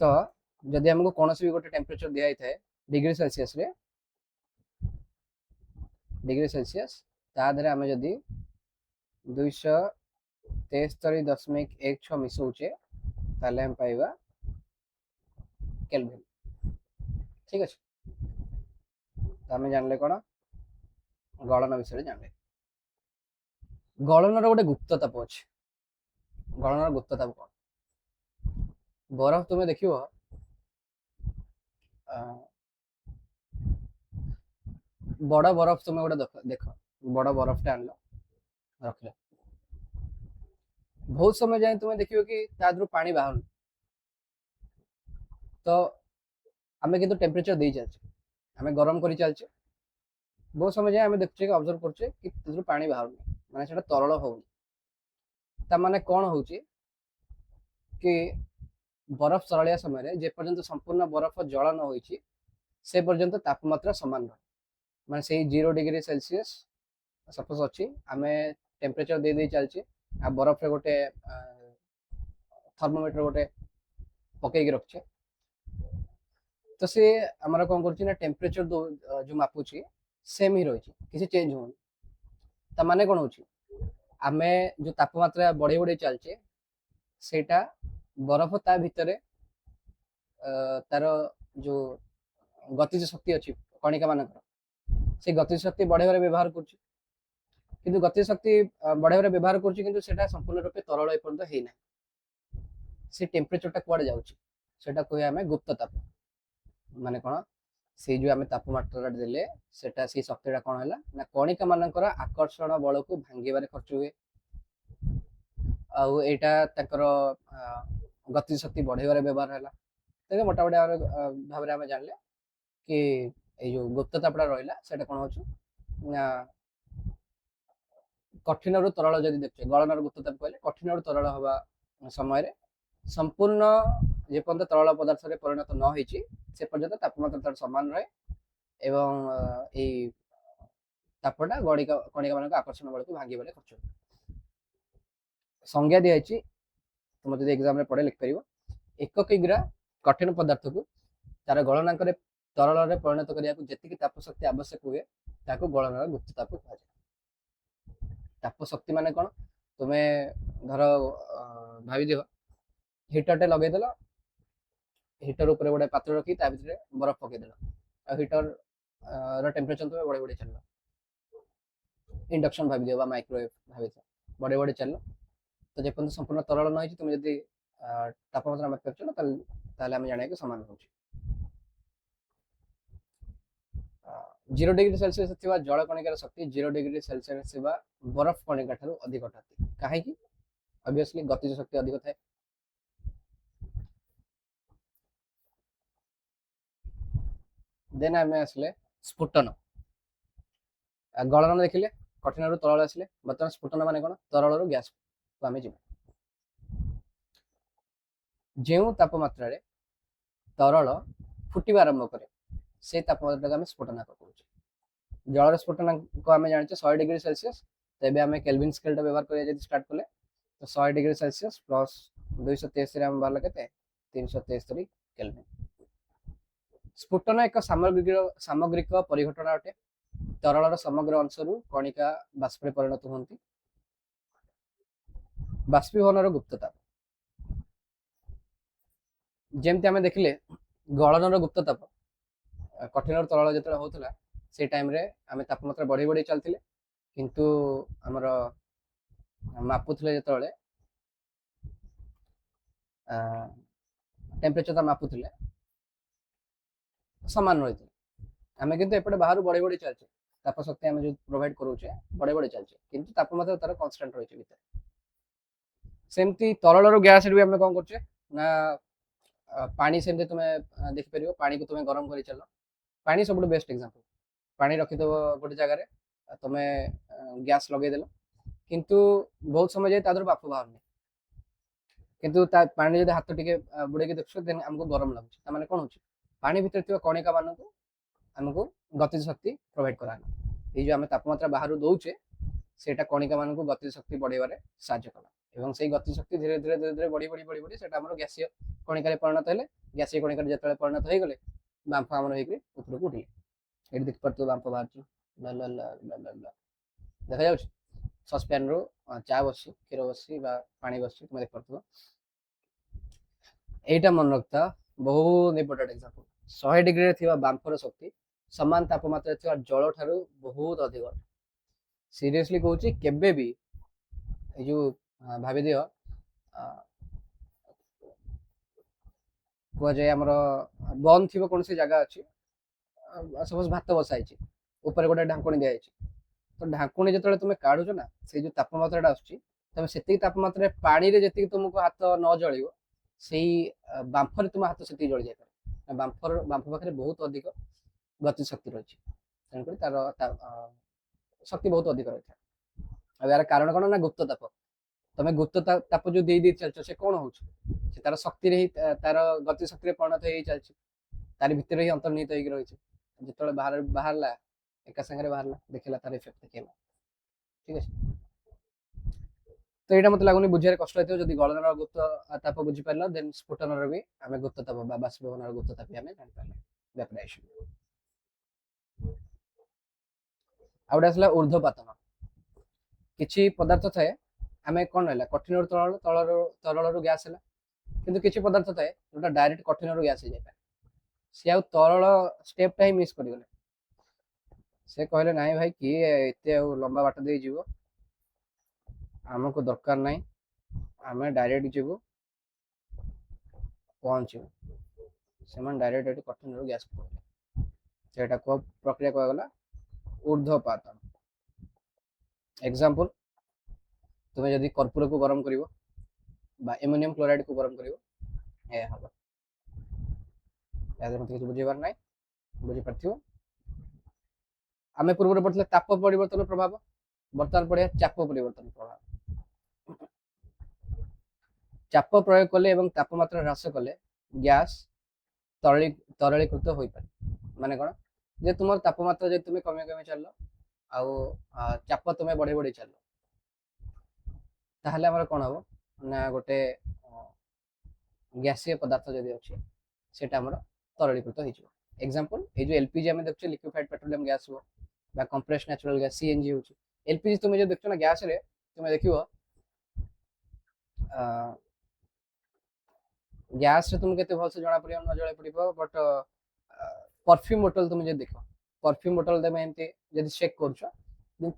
तो जदि हमको कौन भी गोटे टेम्परेचर दिखाई थाए डिग्री सेल्सियस रे डिग्री सेल्सियस तादरे आम जदि 273.16 मिसौचे ताले हम पाइबा केल्विन। ठीक अच्छे, तो आम जानले कौन गलन विषय जानले। गलन गोटे गुप्त ताप अच्छे। गलन गुप्त ताप कौन बरफ तुम्हें देख बड़ बरफ तुम्हें गोटे देख बड़ बरफ टे आन रख बहुत समय जाए तुम्हें देखियो कि तादरू पानी बाहर, तो आम कि टेम्परेचर दे चलचे आम गरम कर चलचे बहुत समय जाए आम देखुचे कि ऑब्जर्व करचे कि तादरू पानी बाहर माने सेटा तरल होउनी। ता माने कौन होउची कि बरफ तरलिया समय जे पर्यंत संपूर्ण बरफ जल न होइची से पर्यंत तापमात्रा समान रहे माने से 0 डिग्री सेल्सियस सपोज अच्छी आम टेम्परेचर दे दे चलचे आ बरफ रे गोटे थर्मोमीटर गोटे पकईकी रखे तो सी आमर कौन कर टेम्परेचर जो मापुची सेम ही रही किसी चेंज हो माने कौन हो आम जो तापमात्रा बढ़े बढ़े चलचे सेटा बरफ ता भितर तार जो गतिज शक्ति अच्छी कणिका मान से गतिज शक्ति बढ़ेबार व्यवहार कर गतिज शक्ति बढ़ेबार व्यवहार कर संपूर्ण रूपे तरल एपर्यंत है ना से टेम्परेचर टा कुआडे जाउची सेटा कहे आम गुप्त ताप माने कौन से जो आम तापमात्रा देले सेटा से शक्तिटा कौन है ना कणिका मानकर आकर्षण बल को भांगे खर्च हुए आउटा गतिज शक्ति बढ़ेबार व्यवहार है तो मोटामोटी भाव में आम जानले कि ये जो गुप्त तापटा रहा से कौन हो कठिन रु तरल जब देखिए गलन गुप्त ताप कहले कठिन रु तरल हवा समय संपूर्ण जेपर्यंत तरल पदार्थ रे परिणत न होइछि से पर्यंत तापमात्रा तार समान रहे एवं तापटा गणिका कणिका मान आकर्षण बल को भांगे खर्च हुए। संज्ञा दिखाई तुम जो एग्जाम रे पढ़े लिखिपर 1 किग्रा कठिन पदार्थ को तार गलनांक तरल रे परिणत करने जी ताप शक्ति आवश्यक हुए ताको गलन गुप्त ताप कह। ताप शक्ति माने कौन तुम्हें धर भावी दिह हिटर टे लगेदेल हिटर उपर गोटे पात्र रखी भर बरफ पकईदेल आ हिटर टेम्परेचर तुम्हें बढ़े बढ़े चल इंडक्शन भावी दिव माइक्रोवेव भावी बढ़े बढ़े चल तो जेपर्यंत संपूर्ण तरल न तुम जब तापमात्रा माप पार आम जाना कि सामान हो 0 डिग्री सेल्सियस थिबा जल कणिकार शक्ति 0 डिग्री सेल्सियस थिबा बरफ कणिका ठारू अधिक अटे कहीं ऑब्वियसली गतिज शक्ति अधिक थाए। देन आम आसले स्फुटन गलन देखिले कठिन रु तरल आसले बर्तमान स्फुटन माने कौन तरल रु गैस को आम जी जो तापमात्रा रे तरल फुटिबा आरंभ करे से तापमात्रा को आम स्फुटनांक कहूँ। जलर स्फुटनांक को आम जाने 100 डिग्री सेल्सियस तेज आम केल्विन स्केल व्यवहार कर स्टार्ट कले तो 100 डिग्री सेल्सियस प्लस 273 आम बाहर के 373 केल्विन। स्फुटन एक सामग्रिक परिघटना अटे तरल समग्र अंशरू कणिका बाष्प परिणत होती। बाष्पीभवन गुप्त ताप जमती आम देखिले गलन गुप्त ताप कठिन तरल जो होता से टाइम रे आम तापमात्रा बढ़ी बढ़ी चलते किंतु आमर ମାପୁଥିଲେ ଯେତେବେଳେ ଟେମ୍ପରେଚର ମାପୁଥିଲେ ସମାନ ରହିଥିଲା। ଆମେ କିନ୍ତୁ ଏପଟେ ବାହାରୁ ବଢି ବଢି ଚାଲିଛେ, ତାପ ଶକ୍ତି ଆମେ ଯୋଉ ପ୍ରୋଭାଇଡ କରୁଛେ ବଢି ବଢି ଚାଲିଛେ, କିନ୍ତୁ ତାପମାତ୍ରା ତାର କନଷ୍ଟାଣ୍ଟ ରହିଛି ଭିତରେ। ସେମିତି ତରଳରୁ ଗ୍ୟାସରେ ବି ଆମେ କଣ କରୁଛେ ନା ପାଣି ସେମିତି ତୁମେ ଦେଖିପାରିବ, ପାଣିକୁ ତୁମେ ଗରମ କରି ଚାଲ, ପାଣି ସବୁଠୁ ବେଷ୍ଟ ଏକ୍ସାମ୍ପଲ। ପାଣି ରଖିଦେବ ଗୋଟେ ଜାଗାରେ, ତୁମେ ଗ୍ୟାସ୍ ଲଗେଇଦେଲ, କିନ୍ତୁ ବହୁତ ସମୟ ଯାଏ ତା ଦେହରୁ ବାମ୍ଫ ବାହାରୁନି, କିନ୍ତୁ ତା ପାଣି ଯଦି ହାତ ଟିକେ ବୁଡେଇକି ଦେଖୁଛ ଦେନ୍ ଆମକୁ ଗରମ ଲାଗୁଛି। ତାମାନେ କଣ ହଉଛି, ପାଣି ଭିତରେ ଥିବା କଣିକା ମାନଙ୍କୁ ଆମକୁ ଗତିଜ ଶକ୍ତି ପ୍ରୋଭାଇଡ କରାଗଲା। ଏଇ ଯୋଉ ଆମେ ତାପମାତ୍ରା ବାହାରୁ ଦଉଛେ ସେଇଟା କଣିକା ମାନଙ୍କୁ ଗତିଜ ଶକ୍ତି ବଢେଇବାରେ ସାହାଯ୍ୟ କଲା, ଏବଂ ସେଇ ଗତିଜ ଶକ୍ତି ଧୀରେ ଧୀରେ ଧୀରେ ଧୀରେ ବଢି ବଢି ବଢି ବଢି ସେଟା ଆମର ଗ୍ୟାସୀୟ କଣିକାରେ ପରିଣତ ହେଲେ, ଗ୍ୟାସୀୟ କଣିକାରେ ଯେତେବେଳେ ପରିଣତ ହେଇଗଲେ ବାମ୍ଫ ଆମର ହେଇକି ଉପରକୁ ଉଠିଲେ। ଏଠି ଦେଖିପାରୁଥିବ ବାମ୍ଫ ବାହାରୁଛି, ଦେଖାଯାଉଛି। ସସ୍ପ୍ୟାନ ରୁ ଚା ବସିଛି, କ୍ଷୀର ବସିଛି ବା ପାଣି ବସିଛି, ତୁମେ ଦେଖିପାରୁଥିବ। এইটা মনে ରଖିଥା, ବହୁତ ଇମ୍ପୋର୍ଟାଣ୍ଟ ଏକ୍ସାମ୍ପଲ। 100 ଡିଗ୍ରୀରେ ଥିବା ବାମ୍ଫର ଶକ୍ତି ସମାନ ତାପମାତ୍ରାରେ ଥିବା ଜଳ ଠାରୁ ବହୁତ ଅଧିକ। ସିରିୟସଲି କହୁଛି, କେବେ ବି ଏଇ ଯୋଉ ଭାବିଦିଅ କୁହାଯାଏ ଆମର ବନ୍ଦ ଥିବ କୌଣସି ଜାଗା ଅଛି, ସପୋଜ ଭାତ ବସା ହେଇଛି, ଉପରେ ଗୋଟେ ଢାଙ୍କୁଣୀ ଦିଆଯାଇଛି, ତ ଢାଙ୍କୁଣୀ ଯେତେବେଳେ ତୁମେ କାଢୁଛ ନା, ସେଇ ଯୋଉ ତାପମାତ୍ରାଟା ଆସୁଛି, ତମେ ସେତିକି ତାପମାତ୍ରାରେ ପାଣିରେ ଯେତିକି ତୁମକୁ ହାତ ନ ଜଳିବ, ସେଇ ବାମ୍ଫରେ ତୁମ ହାତ ସେତିକି ଜଳି ଯାଇପାରେ। ବାମ୍ଫ ପାଖରେ ବହୁତ ଅଧିକ ଗତି ଶକ୍ତି ରହିଛି, ତେଣୁକରି ତାର ଶକ୍ତି ବହୁତ ଅଧିକ ରହିଥାଏ। ଆଉ ଏହାର କାରଣ କଣ ନା ଗୁପ୍ତ ତାପ। ତମେ ଗୁପ୍ତ ତାପ ଯୋଉ ଦେଇ ଚାଲିଛ, ସେ କଣ ହଉଛି, ସେ ତାର ଶକ୍ତିରେ ହିଁ ତାର ଗତି ଶକ୍ତିରେ ପରିଣତ ହେଇ ଚାଲିଛି, ତାରି ଭିତରେ ହିଁ ଅନ୍ତର୍ନିହିତ ହେଇକି ରହିଛି। ଯେତେବେଳେ ବାହାରିଲା ଏକା ସାଙ୍ଗରେ ବାହାରିଲା, ଦେଖିଲା ତାର ଇଫେକ୍ଟ ଦେଖେଇଲା। ଠିକ ଅଛି, ତ ଏଇଟା ମତେ ଲାଗୁନି ବୁଝିବାରେ କଷ୍ଟ ହେଇଥିବ। ଯଦି ଗଳନର ଗୁପ୍ତ ତାପ ବୁଝିପାରିଲ, ଦେନ୍ ସ୍ଫୁଟନର ବି ଆମେ ଗୁପ୍ତ ତାପ ବା ବାଷ୍ପୀଭବନର ଗୁପ୍ତ ତାପ ଆମେ ଜାଣିପାରିଲେ। ଭେପରାଇଜେସନ। ଆଉ ଗୋଟେ ଆସିଲା ଊର୍ଧ୍ୱପାତନ। କିଛି ପଦାର୍ଥ ଥାଏ, ଆମେ କଣ ରହିଲା କଠିନରୁ ତରଳ, ତରଳରୁ ଗ୍ୟାସ୍ ହେଲା, କିନ୍ତୁ କିଛି ପଦାର୍ଥ ଥାଏ ଯୋଉଟା ଡାଇରେକ୍ଟ କଠିନରୁ ଗ୍ୟାସ୍ ହେଇଯାଇପାରେ। ସେ ଆଉ ତରଳ ଷ୍ଟେପଟା ହିଁ ମିସ୍ କରିଗଲେ। ସେ କହିଲେ ନାଇଁ ଭାଇ, କିଏ ଏତେ ଆଉ ଲମ୍ବା ବାଟ ଦେଇ ଯିବ, ଆମକୁ ଦରକାର ନାହିଁ, ଆମେ ଡାଇରେକ୍ଟ ଯିବୁ, ପହଞ୍ଚିବୁ। ସେମାନେ ଡାଇରେକ୍ଟ ଏଠି କଠିନରୁ ଗ୍ୟାସ୍ ପକେଇଲେ, ସେଇଟା ପ୍ରକ୍ରିୟା କୁହାଗଲା ଊର୍ଧ୍ୱପାତନ। ଏକ୍ସାମ୍ପଲ, ତୁମେ ଯଦି କର୍ପୂରକୁ ଗରମ କରିବ বা ଏମୋନିୟମ କ୍ଲୋରାଇଡକୁ ଗରମ କରିବ, ଏହା ହବ। ଏହାଦ୍ୱାରା ମତେ କିଛି ବୁଝିବାର ନାହିଁ, ବୁଝିପାରିଥିବ। ଆମେ ପୂର୍ବରୁ ପଢିଥିଲେ ତାପ ପରିବର୍ତ୍ତନ ପ୍ରଭାବ, ବର୍ତ୍ତମାନ ପଢିବା ଚାପ ପରିବର୍ତ୍ତନ ପ୍ରଭାବ। ଚାପ ପ୍ରୟୋଗ କଲେ ଏବଂ ତାପମାତ୍ରା ହ୍ରାସ କଲେ ଗ୍ୟାସ୍ ତରଳୀକୃତ ହୋଇପାରେ। ମାନେ କଣ, ଯେ ତୁମର ତାପମାତ୍ରା ଯଦି ତୁମେ କମେଇ କମେଇ ଚାଲିଲ ଆଉ ଚାପ ତୁମେ ବଢେଇ ବଢେଇ ଚାଲିଲ, ତାହେଲେ ଆମର କଣ ହବ ନା ଗୋଟେ ଗ୍ୟାସୀୟ ପଦାର୍ଥ ଯଦି ଅଛି ସେଟା ଆମର ତରଳୀକୃତ ହେଇଯିବ। ଏକ୍ସାମ୍ପଲ, ଏଇ ଯୋଉ ଏଲପିଜି ଆମେ ଦେଖୁଛେ, ଲିକ୍ୱିଫାଇଡ୍ ପେଟ୍ରୋଲିୟମ ଗ୍ୟାସ୍ ହବ বা କମ୍ପ୍ରେସ୍ଡ ନ୍ୟାଚୁରାଲ ଗ୍ୟାସ୍ ସିଏନଜି ହଉଛି। ଏଲପିଜି ତୁମେ ଯଦି ଦେଖୁଛ ନା ଗ୍ୟାସରେ, ତୁମେ ଦେଖିବ ଗ୍ୟାସରେ ତୁମକୁ କେତେ ଭଲସେ ଜଣା ପଡିବ ନ ଜଣା ପଡିବ, ବଟ୍ परफ्यूम बोतल तुम जो देख, परफ्यूम बोतल तुम एमती जब चेक कर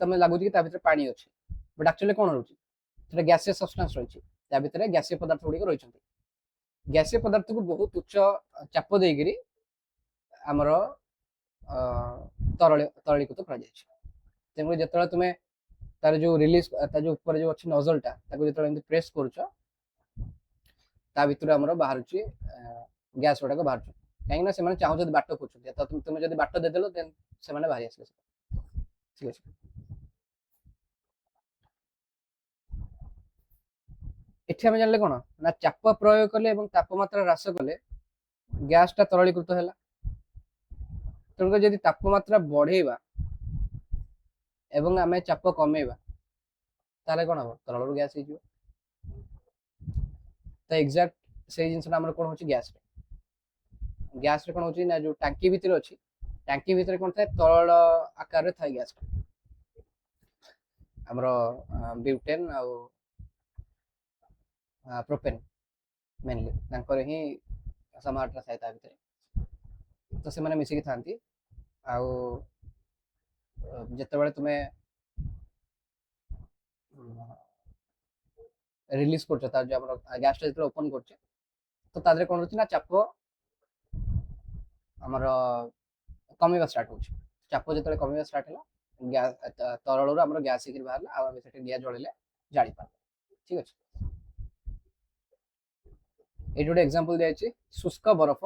तुम लगुच कि भितर पानी अच्छे, बट एक्चुअली कौन रोचे गैसीय सब्सटेंस रही है, गैसीय पदार्थ गुड़िक रही। गैसीय पदार्थ को बहुत उच्च चाप देकर आमर तरलीकृत कर तेणुक जो तुम्हें तार जो रिलीज जो ऊपर जो अच्छी नजलटा जो प्रेस कर बाहर गैस गुड़ाक बाहर कहीं चाहूँ बाट खोजुते, तो तुम जब बाट देदेल देन से बाहरी आस। ठीक है, एठी आम जान कौन ना चाप प्रयोग कले तापमात्रा ह्रास कले गैसटा तरलीकृत है। तेणुक जब तापमात्रा बढ़ेवा एवं आम चाप कमेवा ताले कौन हम तरल गैस हो। तो एक्जाक्ट से जिनसा आम कौन हो गैस गैस कौन हो जो टांकी भितर अच्छी, टांकी भितर कौन था तरल आकार था गैस आमर ब्यूटेन आउ प्रोपेन मेनली ही समार्ट थाए ता भितर, तो से मिसिकी था जिते बड़े तुम्हें ରିଲିଜ କରୁଛେ ତାର ଯୋଉ ଆମର ଗ୍ୟାସଟା ଯେତେବେଳେ ଓପନ କରୁଛେ ତ ତା ଦେହରେ କଣ ହଉଛି ନା ଚାପ ଆମର କମିବା ଷ୍ଟାର୍ଟ ହଉଛି। ଚାପ ଯେତେବେଳେ କମିବା ଷ୍ଟାର୍ଟ ହେଲା ତରଳରୁ ଆମର ଗ୍ୟାସ ହେଇକି ବାହାରିଲା ଆଉ ଆମେ ସେଠି ନିଆଁ ଜଳିଲେ ଜାଣିପାରିଲେ। ଠିକ ଅଛି, ଏଇଠି ଗୋଟେ ଏକ୍ସାମ୍ପଲ ଦିଆଯାଇଛି ଶୁଷ୍କ ବରଫ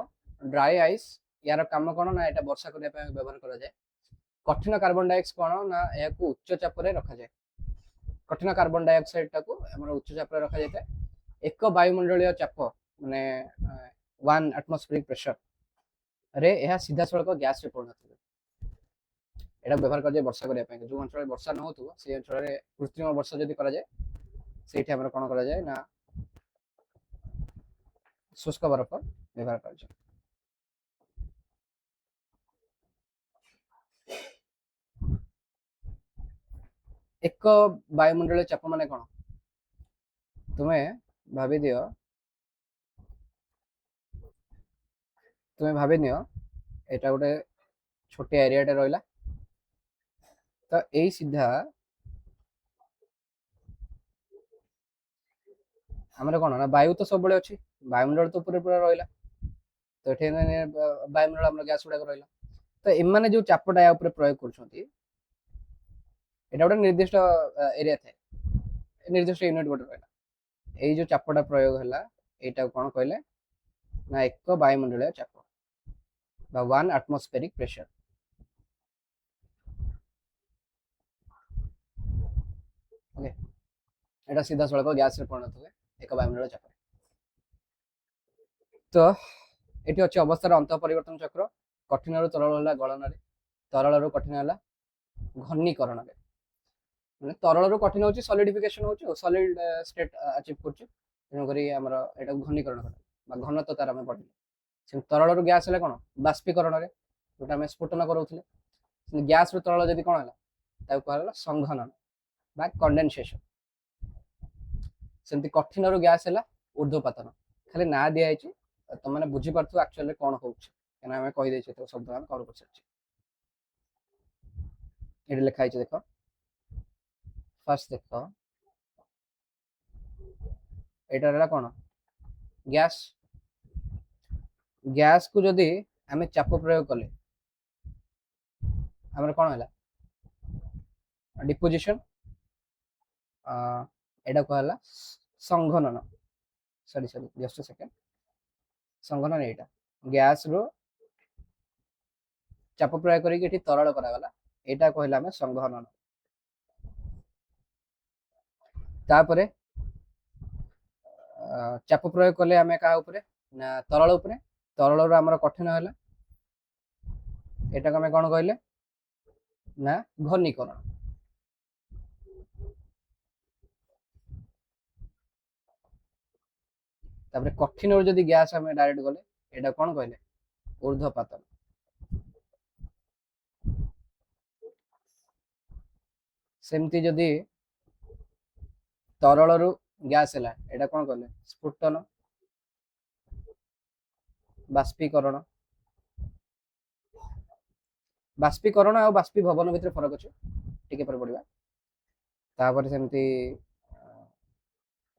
ଡ୍ରାଏ ଆଇସ୍। ୟାର କାମ କଣ ନା ଏଟା ବର୍ଷା କରିବା ପାଇଁ ବ୍ୟବହାର କରାଯାଏ। କଠିନ କାର୍ବନ ଡାଇଅକ୍ସାଇଡ କଣ ନା ଏହାକୁ ଉଚ୍ଚ ଚାପରେ ରଖାଯାଏ। କଠିନ କାର୍ବନ ଡାଇଅକ୍ସାଇଡ ଟାକୁ ଆମର ଉଚ୍ଚ ଚାପରେ ରଖାଯାଇଥାଏ। ଏକ ବାୟୁମଣ୍ଡଳୀୟ ଚାପ ମାନେ 1 ଆଟମୋସ୍ଫେରିକ ପ୍ରେସର ରେ ଏହା ସିଧାସଳଖ ଗ୍ୟାସରେ ପରିଣତ ହୁଏ। ଏଟା ବ୍ୟବହାର କରାଯାଏ ବର୍ଷା କରିବା ପାଇଁ। ଯୋଉ ଅଞ୍ଚଳରେ ବର୍ଷା ନ ହଉଥିବ ସେଇ ଅଞ୍ଚଳରେ କୃତ୍ରିମ ବର୍ଷା ଯଦି କରାଯାଏ ସେଇଠି ଆମର କଣ କରାଯାଏ ନା ଶୁଷ୍କ ବରଫ ବ୍ୟବହାର କରାଯାଏ। ଏକ ବାୟୁମଣ୍ଡଳୀୟ ଚାପ ମାନେ କଣ? ତୁମେ ଭାବିଦିଅ, ଏଇଟା ଗୋଟେ ଛୋଟିଆ ଏରିଆଟେ ରହିଲା। ତ ଏଇ ସିଧା ଆମର କଣ ନା ବାୟୁ ତ ସବୁବେଳେ ଅଛି, ବାୟୁମଣ୍ଡଳ ତ ଉପରେ ପୁରା ରହିଲା। ତ ଏଠି ବାୟୁମଣ୍ଡଳ ଆମର ଗ୍ୟାସ ଗୁଡାକ ରହିଲା। ତ ଏମାନେ ଯୋଉ ଚାପଟା ୟା ଉପରେ ପ୍ରୟୋଗ କରୁଛନ୍ତି ଏଇଟା ଗୋଟେ ନିର୍ଦ୍ଦିଷ୍ଟ ଏରିଆ ଥାଏ, ନିର୍ଦ୍ଦିଷ୍ଟ ୟୁନିଟ୍ ଗୋଟେ ରହିଲା। ଏଇ ଯୋଉ ଚାପଟା ପ୍ରୟୋଗ ହେଲା ଏଇଟାକୁ କଣ କହିଲେ ନା ଏକ ବାୟୁମଣ୍ଡଳୀୟ ଚାପ ବା 1 ଆଟମୋସ୍ଫେରିକ ପ୍ରେସର। ଓକେ, এটা ସିଧାସଳଖ ଗ୍ୟାସରେ ପରିଣତ ହୁଏ ଏକ ବାୟୁମଣ୍ଡଳ ଚାପରେ। ତ ଏଠି ଅଛି ଅବସ୍ଥାର ଅନ୍ତଃ ପରିବର୍ତ୍ତନ ଚକ୍ର। କଠିନରୁ ତରଳ ହେଲା ଗଳନରେ, ତରଳରୁ କଠିନ ହେଲା ଘନୀକରଣରେ। ମାନେ ତରଳରୁ କଠିନ ହଉଛି ସଲିଡିଫିକେସନ ହଉଛି, ସଲିଡ ଷ୍ଟେଟ ଆଚିଭ କରୁଛି। ତେଣୁକରି ଆମର ଏଟାକୁ ଘନୀକରଣ କରା ବା ଘନତ୍ୱ ତାର ଆମେ ପଢିଲେ। ସେମିତି ତରଳରୁ ଗ୍ୟାସ ହେଲେ କଣ ବାଷ୍ପୀକରଣରେ, ଯୋଉଟା ଆମେ ସ୍ଫୁଟନ କରାଉଥିଲେ। ଗ୍ୟାସରୁ ତରଳ ଯଦି କଣ ହେଲା ତାକୁ କୁହାଗଲା ସଂଘନନ ବା କଣ୍ଡେନସେସନ। ସେମିତି କଠିନରୁ ଗ୍ୟାସ ହେଲା ଊର୍ଧ୍ୱପାତନ। ଖାଲି ନା ଦିଆଯାଇଛି, ତମେ ବୁଝିପାରୁଥିବ ଆକ୍ଚୁଆଲି କଣ ହଉଛି, କାହିଁକିନା ଆମେ କହିଦେଇଛୁ ଏତେ ଶବ୍ଦ ଆମେ କରୁ ପଚାରିଛୁ। ଏଠି ଲେଖା ହେଇଛି ଦେଖ, ଫାର୍ଷ୍ଟ ଦେଖ ଏଇଟା ହେଲା କଣ ଗ୍ୟାସ। ଗ୍ୟାସକୁ ଯଦି ଆମେ ଚାପ ପ୍ରୟୋଗ କଲେ ଆମର କଣ ହେଲା डिपोजिशन, एटा कहला संघनन। सॉरी जस्ट सेकंड, संघनन एटा गैस रो चाप प्रयोग करी तरल करागला, एटा कहला हमें संघनन। तापरे चाप प्रयोग कले हमें का उपरे ना तरल उपरे, तरल रो हमर कठिन होला, एटा हमें कोन कहले ना घनीकरण। तापरे कठिन रो जदी गैस हमें डायरेक्ट गले एटा कोन कहले ऊर्ध्वपातन। सेमती जदी तरल रु गैस है एटा कौन कहले स्फुटन बाष्पीकरण। बाष्पीकरण और बाष्पीभवन भितर फरक अच्छे टिके पर पड़िबा। तापर सेमती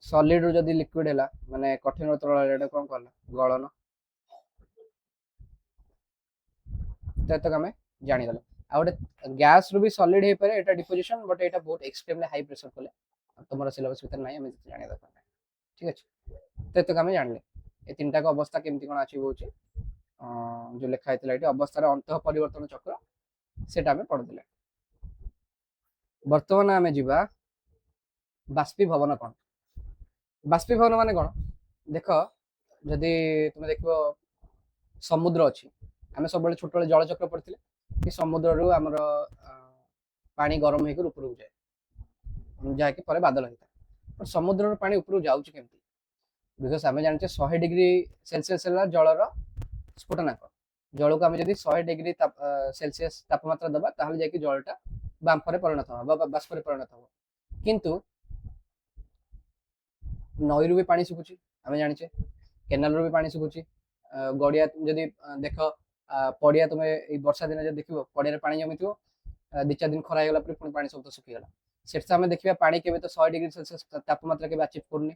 सॉलिड रु जदी लिक्विड हैला माने कठिन तरल एटा कौन कहला गलन। तो तक हमें जानि गले आ गोटे गैस रु भी सॉलिड हे पारे एटा डिपोजिशन, बट एटा बहुत एक्सट्रीमली हाई प्रेशर कले तुमरा सिलेबस भीतर नाही हमें जानि दरकार नाही। ठीक अछि, तो तक हमें जानले ए तीनटा को अवस्था केमती कोन अचीव होची जो लिखा हैतला एटी अवस्थार अंतः परिवर्तन चक्र सेटा हमें पढिले। वर्तमान हमें जीवा बाष्पीभवन। कौन बाष्पीभवन माने कौन देख, जदि तुम देखो समुद्र अच्छी आम सब छोट बेले जलचक्र पढ़ते कि समुद्र रु आमर पानी गरम होकर उपरକୁ जाए जहाँकि पर बादल होता है। समुद्र पानी उपरକୁ जाऊँच केमती, बिकज आम जाने 100 डिग्री सेल्सियस जलर स्फुटनाक। जल को आम जब 100 डिग्री सेल्सियस तापमात्रा दबा ताहले जाके जलटा बांफरे परिणत हो बाष्परे परिणत हो। किंतु नई रु भी पानी सुखुची आम जाने, केनाल रु भी पानी सुखुची, गड़िया जदि देख पड़िया तुम वर्षा दिन जब देख पड़िया पानी जमी थो 2-4 दिन खरा होगा पुणी पानी सब तो सुखीगला। ସେଠି ଆମେ ଦେଖିବା ପାଣି କେବେ ତ 100 डिग्री सेल्सियस तापमात्रा केବେ अचीव କରୁନି,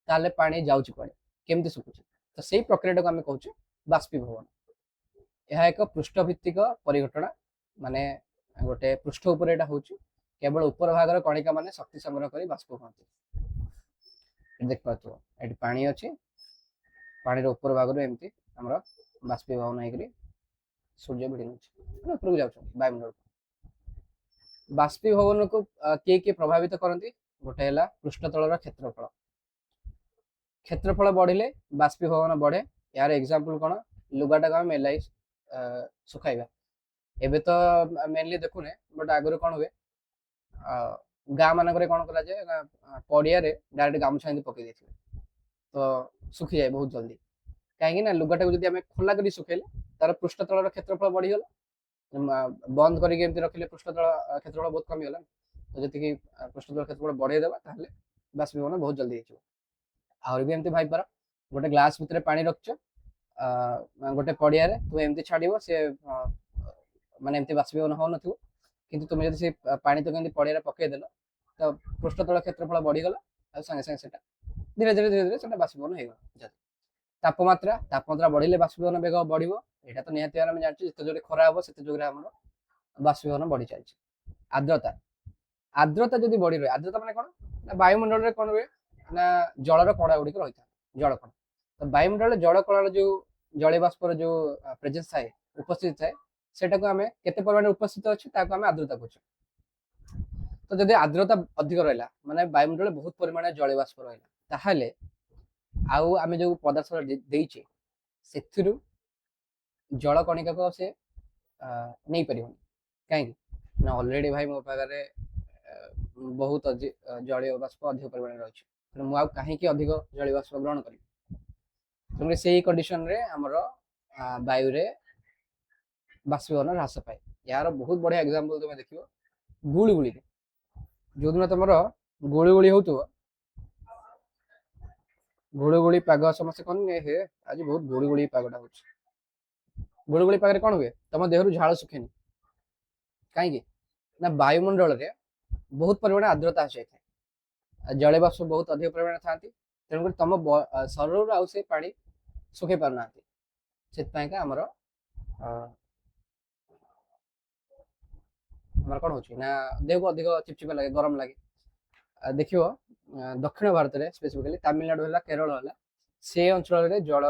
ତାହେଲେ ପାଣି ଯାଉଛି କୁଆଡେ, କେମିତି ଶୁଖୁଛି? ତ ସେଇ ପ୍ରକ୍ରିୟାଟାକୁ ଆମେ କହୁଛେ ବାଷ୍ପୀଭବନ। ଏହା ଏକ ପୃଷ୍ଠଭିତ୍ତିକ ପରିଘଟଣା, ମାନେ ଗୋଟେ ପୃଷ୍ଠ ଉପରେ ଏଟା ହଉଛି, କେବଳ ଉପର ଭାଗର କଣିକା ମାନେ ଶକ୍ତି ସଂଗ୍ରହ କରି ବାଷ୍ପ ହୁଅନ୍ତି। ଦେଖିପାରୁଥିବ ଏଠି ପାଣି ଅଛି, ପାଣିର ଉପର ଭାଗରୁ ଏମିତି ଆମର ବାଷ୍ପୀଭବନ ହେଇକରି ସୂର୍ଯ୍ୟ ଭିଡ଼ି ନେଉଛି, ଉପରକୁ ଯାଉଛନ୍ତି ବାୟୁମଣ୍ଡଳ। ବାଷ୍ପୀଭବନକୁ କିଏ କିଏ ପ୍ରଭାବିତ କରନ୍ତି? ଗୋଟେ ହେଲା ପୃଷ୍ଠତଳର କ୍ଷେତ୍ରଫଳ। କ୍ଷେତ୍ରଫଳ ବଢିଲେ ବାଷ୍ପୀଭବନ ବଢେ। यार एग्जांपल कौन? लुगाटा आम मेलाई सुखाइबा। एबे तो मेनली देखुने, बट आगुरी कौन हुए गाँ मानक कौन करा जाए पड़िया डायरेक्ट गामुछा पकई देते तो सुखी जाए बहुत जल्दी। कहीं ना लुगाटा को आम खोला कर सुखेले तार पृष्ठतल क्षेत्रफल बढ़ीगला, बंद करके रखिले पृष्ठतल क्षेत्रफल बहुत कमीगला। तो जी पृष्ठतल क्षेत्रफल बढ़ेदेवा ताहले बाष्पीभवन बहुत जल्दी हो। आहरी भी एमती भाई पार गोटे ग्लास भितर पानी रखछ, गोटे पड़िया तुम एमती छाड़ सी माने एमती बाष्पीभवन हो न किंतु तुम जब से पानी तो कमी पड़िया पकईदेल तो पृष्ठतल क्षेत्रफल बढ़ीगला, संगे संगे धीरे धीरे धीरे धीरे से बाष्पीभवन हो। तापमात्रा तापमात्रा बढ़िले बाष्पीभवन बेग बढ़, यहाँ तो निहत आम जानते जिते जोरे खरा हम से जोरे आम बाष्पीभवन बढ़ी चलती। आर्द्रता आर्द्रता जब बढ़ी रहे, आर्द्रता मैंने कौन ना वायुमंडल कौन हुए ना जलर कणा गुड़िक रही था, जल कण। तो वायुमंडल जल कण जो जलीय बाष्पर जो प्रेजेंस थाए उपस्थित थाए सेटा को आम केते परिमाण उपस्थित अच्छे आम आर्द्रता कहूँ। तो जब आर्द्रता अधिक रहा माने वायुमंडल बहुत परिमाण जलीय बाष्प रहा ताहले आउ आम जो पदार्थ देचे से जल कणिका को से नहीं पार कहीं ना ऑलरेडी भाई मो पाखे बहुत जलीय बाष्प अधिक परिमाण रही, मुझे कहीं अधिक जलीय बाष्प ग्रहण करी तुम से कंडीशन रे हमर वायु रे बाष्पीभवन ह्रास पाए। यार बहुत बढ़िया एग्जांपल तुम देखियो गुळीगुळी जो दिन तुम गुळीगुळी हो गुळीगुळी पाग समस्त कौन हे आज बहुत गुळीगुळी पागटा हो। गुळीगुळी पागे कौन हुए तुम देह झाड़ सुखेनी कहीं ना वायुमंडल रे बहुत परिमाण आर्द्रता आसी था, जलीय बाष्प बहुत अधिक परिमाण था, तेणुक तुम शरीर आउ से पानी सुखी पारना से आमर आमर कौन हो देह को अधिक चिपचिपा लगे गरम लगे। देखियो दक्षिण भारत में स्पेसिफिकली तमिलनाडु है केरल है से अंचल जल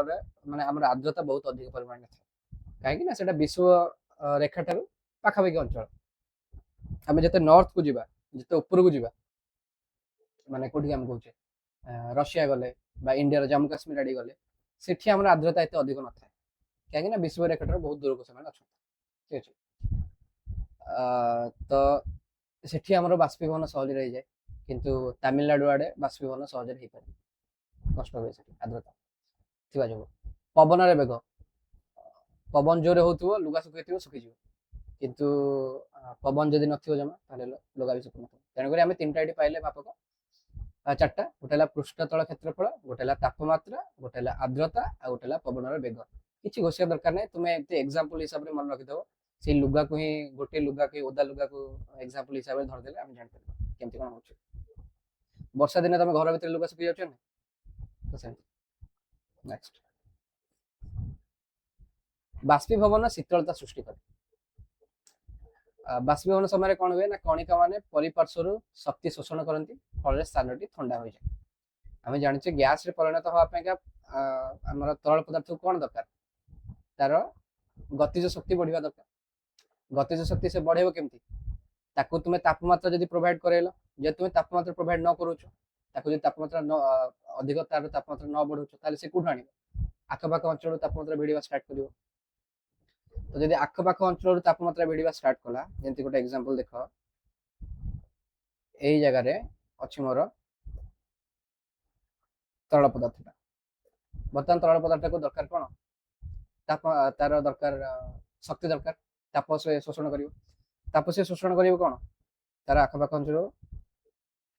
माने आमर आर्द्रता बहुत अधिक परिमाण था कहीं से विश्व रेखा ठार पाखापाखि अंचल। आम जिते नॉर्थ को जीवा जिते ऊपर को जीवा माने कोठी हम कहूचे रशिया गले इंडिया जम्मू काश्मीर आड़ी गले सेठी आमर आर्द्रता एत अधिक न था कहीं विश्व रेखा ठार बहुत दूर को से अच्छा ठीक अच्छे। तो सेठी आमर बाष्पीभवन सहज रही जाए किंतु तमिलनाडु आड़े बाष्पीभवन सहज हो पारे कष्ट हुए आर्द्रता थी जो पवन बेग पवन जोरे हो लुगा सुखी सुखीज किंतु पवन जदि नथिबो जमा लुगा भी सुखु नथिबो। तेणुक आम तीन टाइम पाइले मापक चार्टा गोटे पृष्ठतल क्षेत्रफल गोटे तापमात्रा गोटे आर्द्रता आ गोटे पवन बेग किसी घोषिया दरकार नहीं तुम एग्जांपल हिसाब से मन रखिदेव से लुगा को ही गोटे लुगा को ओदा लुगा को एग्जांपल हिसाब से धरदेले आम जान केमती कौन हो। वर्षा दिन तुम घर भीतर लुगा सुखी जाओ तो नेक्स्ट बाष्पीभवन शीतलता सृष्टि करे। बाष्पीभवन समय कौन हुए ना कणिका माने परिपार्श्वर शक्ति शोषण करती फल स्थान टी ठंडा हो जाए। आम जाने गैस रे परिणत होगापी आम तरल पदार्थ को कौन दरकार तार गतिज शक्ति बढ़िया दरकार। गतिज शक्ति से बढ़ेब केमती ताकू तुम्हें तापमात्रा जब प्रोवाइड करेल जब तुम्हें तापमात्रा प्रोवाइड न करूच ताकू तापमात्रा अधिक तार तापमात्रा न बढ़ुच ताले से कौन आने आखपाख अंचल तापमात्रा भिड़ा स्टार्ट कर। तो जब आखपाख अंचल तापमात्रा भिड़ा स्टार्ट कला जमी गोटे एग्जांपल देख यही जगार अच्छी मोर तरल पदार्थ बर्तमान तरल पदार्थ को दरकार कौन ताप तार दरकार शक्ति दरकार ताप से शोषण कर ताप से शोषण कर कौन तार आखपाख अंचल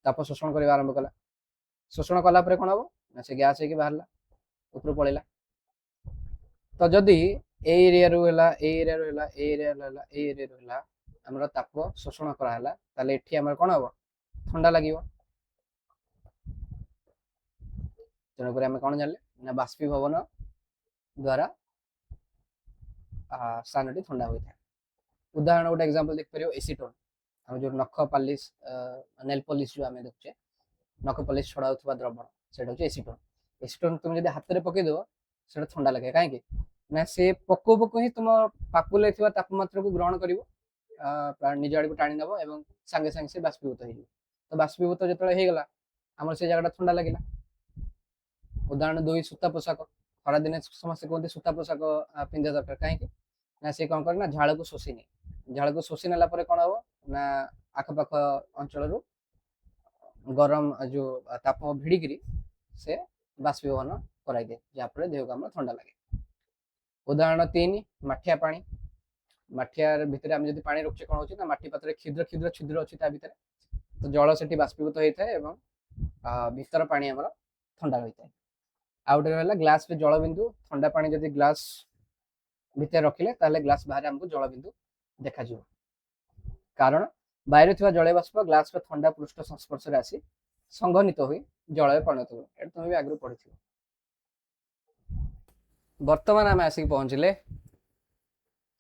ताप शोषण कर आरंभ कला शोषण कलापर कौन हम ना से गैस हो बाहर ऊपर पलैला। तो जदि एरिया ताप शोषण कराला ताले एठी हमर कोन हबो ଥଣ୍ଡା ଲାଗିବ। ତେଣୁକରି ଆମେ କ'ଣ ଜାଣିଲେ ନା ବାଷ୍ପୀଭବନ ଦ୍ୱାରା ସ୍ଥାନଟି ଥଣ୍ଡା ହୋଇଥାଏ। ଉଦାହରଣ ଗୋଟେ ଏକ୍ସାମ୍ପଲ ଦେଖିପାରିବ ଏସିଟୋନ୍। ଆମେ ଯୋଉ ନଖ ପାଲିସ ନେଲ୍ ପଲିସ ଯୋଉ ଆମେ ଦେଖୁଛେ ନଖ ପଲିସ ଛଡ଼ା ହେଉଥିବା ଦ୍ରବଣ ସେଇଟା ହେଉଛି ଏସିଟୋନ୍। ଏସିଟୋନ୍ তুমি ଯଦି ହାତରେ ପକେଇଦେବ ସେଇଟା ଥଣ୍ଡା ଲାଗେ। କାହିଁକି ନା ସେ ପକଉ ପକଉ ହିଁ ତୁମ ପାପୁଲେ ଥିବା ତାପମାତ୍ରାକୁ ଗ୍ରହଣ କରିବ, ନିଜ ଆଡ଼କୁ ଟାଣି ନେବ ଏବଂ ସାଙ୍ଗେ ସାଙ୍ଗେ ସେ ବାଷ୍ପୀଭୂତ ହେଇଯିବ। ତ ବାଷ୍ପୀଭୂତ ଯେତେବେଳେ ହେଇଗଲା ଆମର ସେ ଜାଗାଟା ଥଣ୍ଡା ଲାଗିଲା। ଉଦାହରଣ 2 ସୂତା ପୋଷାକ। ଖରାଦିନେ ସମସ୍ତେ କୁହନ୍ତି ସୂତା ପୋଷାକ ପିନ୍ଧିବା ଦରକାର। କାହିଁକି ନା ସେ କ'ଣ କରେ ନା ଝାଳକୁ ଶୋଷି ନିଏ। ଝାଳକୁ ଶୋଷି ନେଲା ପରେ କ'ଣ ହବ ନା ଆଖପାଖ ଅଞ୍ଚଳରୁ ଗରମ ଯୋଉ ତାପ ଭିଡ଼ିକିରି ସେ ବାଷ୍ପୀଭବନ କରାଇଦିଏ, ଯାହାଫଳରେ ଦେହକୁ ଆମର ଥଣ୍ଡା ଲାଗେ। ଉଦାହରଣ 3 ମାଠିଆ ପାଣି। ମାଠିଆ ଭିତରେ ଆମେ ଯଦି ପାଣି ରଖୁଛେ କ'ଣ ହେଉଛି ନା ମାଟି ପାତ୍ରରେ କ୍ଷୁଦ୍ର କ୍ଷୁଦ୍ର ଛିଦ୍ର ଅଛି ତା ଭିତରେ, ତ ଜଳ ସେଠି ବାଷ୍ପୀଭୂତ ହେଇଥାଏ ଏବଂ ଭିତର ପାଣି ଆମର ଥଣ୍ଡା ରହିଥାଏ। ଆଉ ଗୋଟେ ରହିଲା ଗ୍ଲାସରେ ଜଳବିନ୍ଦୁ। ଥଣ୍ଡା ପାଣି ଯଦି ଗ୍ଲାସ ଭିତରେ ରଖିଲେ ତାହେଲେ ଗ୍ଲାସ ବାହାରେ ଆମକୁ ଜଳବିନ୍ଦୁ ଦେଖାଯିବ। କାରଣ ବାୟୁରେ ଥିବା ଜଳୀୟ ବାଷ୍ପ ଗ୍ଲାସର ଥଣ୍ଡା ପୃଷ୍ଠ ସଂସ୍ପର୍ଶରେ ଆସି ସଂଘନିତ ହୋଇ ଜଳରେ ପରିଣତ ହୁଏ। ଏଟା ତୁମେ ବି ଆଗରୁ ପଢିଥିବ। ବର୍ତ୍ତମାନ ଆମେ ଆସିକି ପହଞ୍ଚିଲେ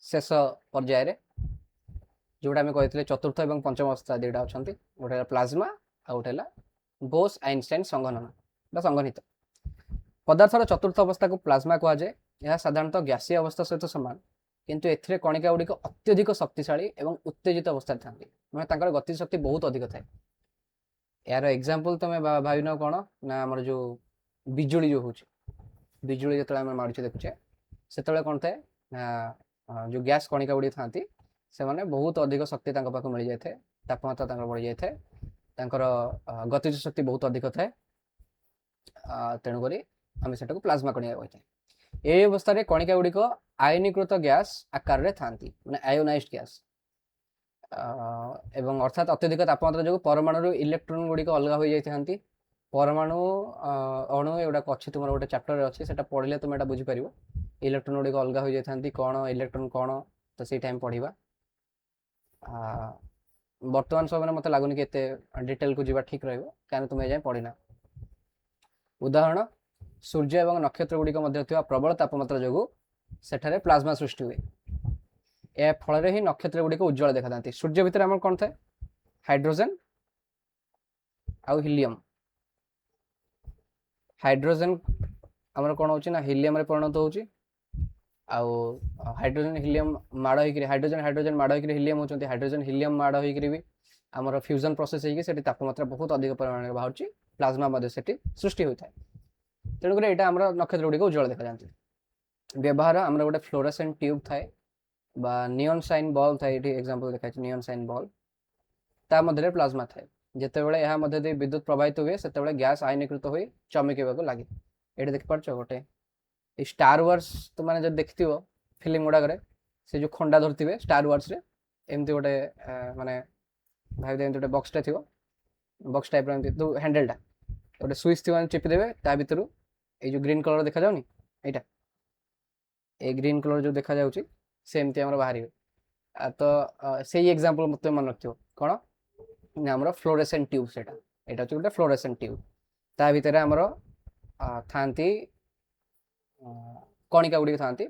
ଶେଷ ପର୍ଯ୍ୟାୟରେ, ଯୋଉଟା ଆମେ କହିଥିଲେ ଚତୁର୍ଥ ଏବଂ ପଞ୍ଚମ ଅବସ୍ଥା ଦୁଇଟା ଅଛନ୍ତି। ଗୋଟେ ହେଲା ପ୍ଲାଜମା ଆଉ ଗୋଟେ ହେଲା ବୋସ୍ ଆଇନଷ୍ଟାଇନ ସଂଘନନ ବା ସଂଘନିତ। ପଦାର୍ଥର ଚତୁର୍ଥ ଅବସ୍ଥାକୁ ପ୍ଲାଜମା କୁହାଯାଏ। ଏହା ସାଧାରଣତଃ ଗ୍ୟାସୀୟ ଅବସ୍ଥା ସହିତ ସମାନ, କିନ୍ତୁ ଏଥିରେ କଣିକା ଗୁଡ଼ିକ ଅତ୍ୟଧିକ ଶକ୍ତିଶାଳୀ ଏବଂ ଉତ୍ତେଜିତ ଅବସ୍ଥାରେ ଥାନ୍ତି। ମାନେ ତାଙ୍କର ଗତି ଶକ୍ତି ବହୁତ ଅଧିକ ଥାଏ। ଏହାର ଏକ୍ସାମ୍ପଲ ତମେ ଭାବିନ କ'ଣ ନା ଆମର ଯୋଉ ବିଜୁଳି ଯୋଉ ହଉଛି, ବିଜୁଳି ଯେତେବେଳେ ଆମେ ମାରୁଛେ ଦେଖୁଛେ ସେତେବେଳେ କ'ଣ ଥାଏ ନା ଯୋଉ ଗ୍ୟାସ କଣିକା ଗୁଡ଼ିକ ଥାନ୍ତି ସେମାନେ ବହୁତ ଅଧିକ ଶକ୍ତି ତାଙ୍କ ପାଖକୁ ମିଳିଯାଇଥାଏ, ତାପମାତ୍ରା ତାଙ୍କର ବଢ଼ିଯାଇଥାଏ, ତାଙ୍କର ଗତିଜ ଶକ୍ତି ବହୁତ ଅଧିକ ଥାଏ। ତେଣୁକରି ଆମେ ସେଟାକୁ ପ୍ଲାଜମା କଣିକା କହିଥାଉ। এই অবস্থায় কণিকা গুড়িক আয়নীকৃত গ্যাস আকারে থাকে, মানে আয়োনাইজড গ্যাস, এবং অর্থাৎ অত্যধিক তাপমাত্রা যোগ পরমাণুর ইলেকট্রন গুড়িক অলগা হয়ে যাইথাନ୍ତି। পরমাণু অণু এগুড়া ଅଛି তোমার গোটে চ্যাপ্ଟর ଅଛି, সেটা পড়িলে তুমি এটা বুঝিপার। ইলেকট্রন গুড়িক অলগা হয়ে যাইଥାନ୍ତି। କ'ଣ ইলেকট্রন କ'ଣ তো সেইটা আমি পড়িবা। বর্তমান সময়ে মতো লাগুনি কি এতে ডিটেলକୁ ଯିବା ଠିକ ରହିବ, କାରଣ তুমি এଯାଏଁ পড়িনা। ଉଦାହରଣ ସୂର୍ଯ୍ୟ ଏବଂ ନକ୍ଷତ୍ର ଗୁଡ଼ିକ ମଧ୍ୟରେ ଥିବା ପ୍ରବଳ ତାପମାତ୍ରା ଯୋଗୁଁ ସେଠାରେ ପ୍ଲାଜମା ସୃଷ୍ଟି ହୁଏ। ଏହା ଫଳରେ ହିଁ ନକ୍ଷତ୍ର ଗୁଡ଼ିକ ଉଜ୍ଜ୍ୱଳ ଦେଖାଯାନ୍ତି। ସୂର୍ଯ୍ୟ ଭିତରେ ଆମର କ'ଣ ଥାଏ? ହାଇଡ୍ରୋଜେନ ଆଉ ହିଲିୟମ। ହାଇଡ୍ରୋଜେନ ଆମର କ'ଣ ହେଉଛି ନା ହିଲିୟମରେ ପରିଣତ ହେଉଛି, ଆଉ ହାଇଡ୍ରୋଜେନ ହିଲିୟମ ମାଡ଼ ହେଇକିରି ହାଇଡ୍ରୋଜେନ ମାଡ଼ ହେଇକିରି ହିଲିୟମ ହେଉଛନ୍ତି। ହାଇଡ୍ରୋଜେନ ହିଲିୟମ ମାଡ଼ ହେଇକିରି ବି ଆମର ଫ୍ୟୁଜନ ପ୍ରୋସେସ ହେଇକି ସେଠି ତାପମାତ୍ରା ବହୁତ ଅଧିକ ପରିମାଣରେ ବାହାରୁଛି, ପ୍ଲାଜମା ମଧ୍ୟ ସେଠି ସୃଷ୍ଟି ହୋଇଥାଏ। ତେଣୁକରି ଏଇଟା ଆମର ନକ୍ଷତ୍ର ଗୁଡ଼ିକ ଉଜ୍ଜ୍ୱଳ ଦେଖାଯାନ୍ତି। ବ୍ୟବହାର ଆମର ଗୋଟେ ଫ୍ଲୋରେସେଣ୍ଟ ଟ୍ୟୁବ୍ ଥାଏ বা ନିଅନ୍ ସାଇନ୍ ବଲ୍ ଥାଏ। ଏଠି ଏକ୍ସାମ୍ପଲ ଦେଖାଯାଇଛି ନିଅନ୍ ସାଇନ୍ ବଲ୍। ତା ମଧ୍ୟରେ ପ୍ଲାଜମା ଥାଏ। ଯେତେବେଳେ ଏହା ମଧ୍ୟ ଦେଇ ବିଦ୍ୟୁତ ପ୍ରବାହିତ ହୁଏ ସେତେବେଳେ ଗ୍ୟାସ୍ ଆୟନୀକୃତ ହୋଇ ଚମକିବାକୁ ଲାଗେ। ଏଠି ଦେଖିପାରୁଛ ଗୋଟେ এই ଷ୍ଟାର ୱାର୍ସ, ତୁମମାନେ ଯଦି ଦେଖିଥିବ ଫିଲ୍ମ ଗୁଡ଼ାକରେ ସେ ଯେଉଁ ଖଣ୍ଡା ଧରିଥିବେ ଷ୍ଟାର ୱାର୍ସରେ, ଏମିତି ଗୋଟେ ମାନେ ଭାବିଦେବେ ଏମିତି ଗୋଟେ ବକ୍ସଟା ଥିବ, ବକ୍ସ ଟାଇପ୍ର ଏମିତି ଯେଉଁ ହ୍ୟାଣ୍ଡେଲଟା ଗୋଟେ ସୁଇଚ୍ ଥିବ, ଚିପି ଦେବେ, ତା ଭିତରୁ এই ଯେଉଁ ଗ୍ରୀନ୍ କଲର ଦେଖାଯାଉନି ଏଇଟା, এই ଗ୍ରୀନ୍ କଲର ଯେଉଁ ଦେଖାଯାଉଛି ସେମିତି ଆମର ବାହାରିବେ। ତ ସେଇ ଏକ୍ସାମ୍ପଲ ମୋତେ ମନେ ରଖିଥିବ କ'ଣ ନା ଆମର ଫ୍ଲୋରେସେଣ୍ଟ ଟ୍ୟୁବ୍। ସେଇଟା ଏଇଟା ହେଉଛି ଗୋଟେ ଫ୍ଲୋରେସେଣ୍ଟ ଟ୍ୟୁବ୍। ତା ଭିତରେ ଆମର ଥାନ୍ତି କଣିକା ଗୁଡ଼ିକ ଥାନ୍ତି,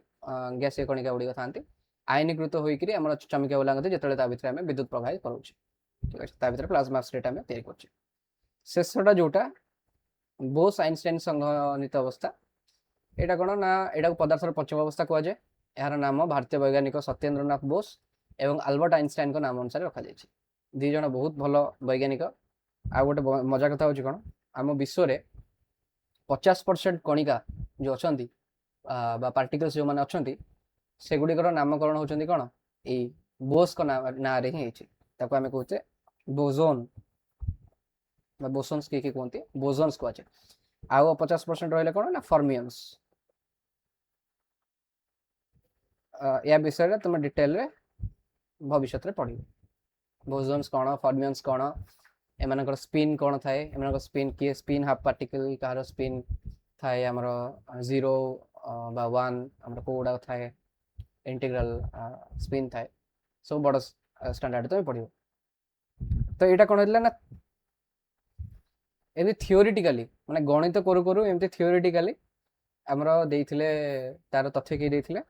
ଗ୍ୟାସୀୟ କଣିକା ଗୁଡ଼ିକ ଥାନ୍ତି, ଆୟନୀକୃତ ହୋଇକରି ଆମର ଚମକିବାକୁ ଲାଗନ୍ତି ଯେତେବେଳେ ତା ଭିତରେ ଆମେ ବିଦ୍ୟୁତ ପ୍ରବାହିତ କରୁଛେ। ଠିକ୍ ଅଛି, ତା ଭିତରେ ପ୍ଲାଜମା ସ୍ଟେଟ୍ ଆମେ ତିଆରି କରୁଛେ। ଶେଷଟା ଯେଉଁଟା ବୋସ୍ ଆଇନଷ୍ଟାଇନ ସଂଘନିତ ଅବସ୍ଥା, ଏଇଟା କ'ଣ ନା ଏଇଟାକୁ ପଦାର୍ଥର ପଞ୍ଚମ ଅବସ୍ଥା କୁହାଯାଏ। ଏହାର ନାମ ଭାରତୀୟ ବୈଜ୍ଞାନିକ ସତ୍ୟେନ୍ଦ୍ରନାଥ ବୋଷ ଏବଂ ଆଲବର୍ଟ ଆଇନଷ୍ଟାଇନଙ୍କ ନାମ ଅନୁସାରେ ରଖାଯାଇଛି। ଦୁଇ ଜଣ ବହୁତ ଭଲ ବୈଜ୍ଞାନିକ। ଆଉ ଗୋଟେ ମଜା କଥା ହେଉଛି କ'ଣ, ଆମ ବିଶ୍ୱରେ 50% କଣିକା ଯେଉଁ ଅଛନ୍ତି ବା ପାର୍ଟିକଲ୍ସ ଯେଉଁମାନେ ଅଛନ୍ତି ସେଗୁଡ଼ିକର ନାମକରଣ ହେଉଛନ୍ତି କ'ଣ ଏଇ ବୋଷଙ୍କ ନାଁରେ ହିଁ ହେଇଛି। ତାକୁ ଆମେ କହୁଛେ ବୋଜୋନ୍ বা ବୋସନ୍ସ କିଏ କୁହନ୍ତି, ବୋଜନ୍ସ କୁହାଯାଏ। ଆଉ 50% ରହିଲେ କ'ଣ ନା ଫର୍ମିୟନ୍ସ। ଏହା ବିଷୟରେ ତୁମେ ଡିଟେଲରେ ଭବିଷ୍ୟତରେ ପଢ଼ିବ। ବୋଜନ୍ସ କ'ଣ, ଫର୍ମିୟନ୍ସ କ'ଣ, ଏମାନଙ୍କର ସ୍ପିନ୍ କ'ଣ ଥାଏ, ଏମାନଙ୍କର ସ୍ପିନ୍ କିଏ ସ୍ପିନ୍ ହାଫ୍ ପାର୍ଟିକଲ୍, କାହାର ସ୍ପିନ୍ ଥାଏ ଆମର 0 বা 1, ଆମର କେଉଁଗୁଡ଼ାକ ଥାଏ ଇଣ୍ଟିଗ୍ରାଲ ସ୍ପିନ୍ ଥାଏ, ସବୁ ବଡ଼ ଷ୍ଟାଣ୍ଡାର୍ଡ଼ ତୁମେ ପଢ଼ିବ। ତ ଏଇଟା କ'ଣ ହେଇଥିଲା ନା एमती थियोरिटिकाली माने गणित करू करू एमती थियोरिटिकाली हमरो देइथिले तार तथ्य के देइथिले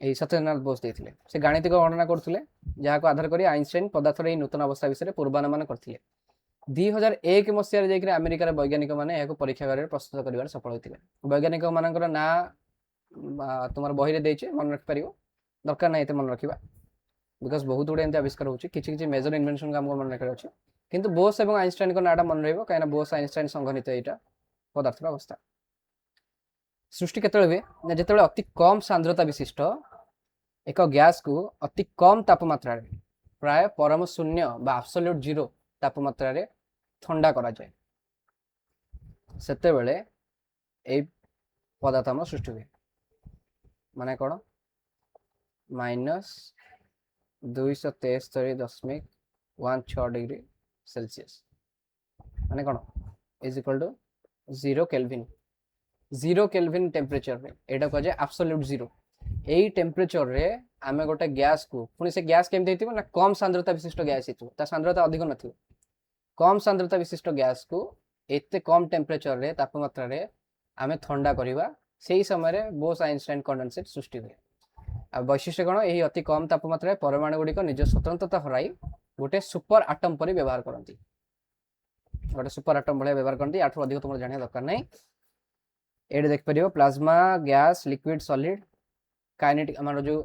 एई सत्येंद्रनाथ बोस देइथिले से गाणितिक गणना करथिले जाहाको आधार करी आइंस्टाइन पदार्थर एई नूतन अवस्था विषय पूर्वानुमान करथिले 2001 मसीहारे जाइकरी अमेरिकार वैज्ञानिक माने याको परीक्षागार प्रस्तुत करिवार सफल होइथिले वैज्ञानिक मानकर ना तुमार बही रे देइछे मन रखि परिबो दरकार नै एते मन रखिबा बिकॉज बहुत गुडे एमती आविष्कार होछि किछि किछि मेजर इन्वेंशन काम मन रखिबार अछि किंतु बोस एवं आइंस्टाइन को नाटा मन रहइबो कायना बोस आइंस्टाइन संघनित एटा पदार्थर अवस्था सृष्टि केतळे हुए ना जेतळे अति कम सांद्रता विशिष्ट एक गैस को अति कम तापमात्रा रे प्राय परम शून्य बा एब्सोल्यूट जीरो तापमात्रा रे ठंडा करा जाए सेते बेले ए पदार्थ हम सृष्टि हुए माने कोन -273.16 डिग्री सेल्सियस माने कोन is equal to 0 kelvin 0 kelvin temperature रे एटा को जे एब्सोल्यूट जीरो एई टेम्परेचर रे आमे गोटे गैस को पुनी से गैस केमते हेतिबो ना कम सांद्रता विशिष्ट गैस हेतिबो ता सांद्रता अधिक नथिबो कम सांद्रता विशिष्ट गैस को एते कम टेम्परेचर रे तापमात्रा रे आमे ठंडा करिवा सेही समय रे बोस आइंस्टाइन कंडेंसेट सृष्टि हुए आ वैशिष्ट्य कोन एही अति कम तापमात्रा रे परमाणु गुडी को निज स्वतंत्रता हराई गोटे सुपर एटम परि व्यवहार करंती गोटे सुपर एटम भले व्यवहार करंती आठु अधिक तुम जानिया दरकार नै एडे देख परियो plasma gas liquid solid kinetic हमारो जो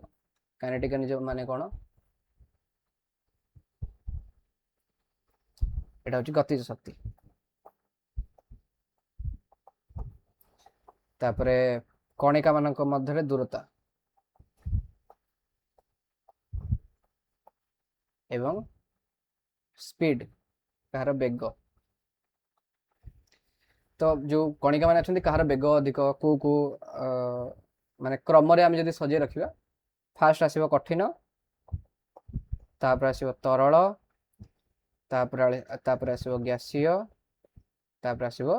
काइनेटिक निज माने कोन एटा होची गतिज शक्ति तापरे कणिका मानक मध्य दूरता एवं स्पीड कहार बेग तो जो कणिका माने अछंती कहार बेग अधिक को माने क्रम रे हम जदी सजे रखिबा फास्ट आसीबो कठिन तापर आसीबो तरल तापर आसीबो गैसीय तापर आसीबो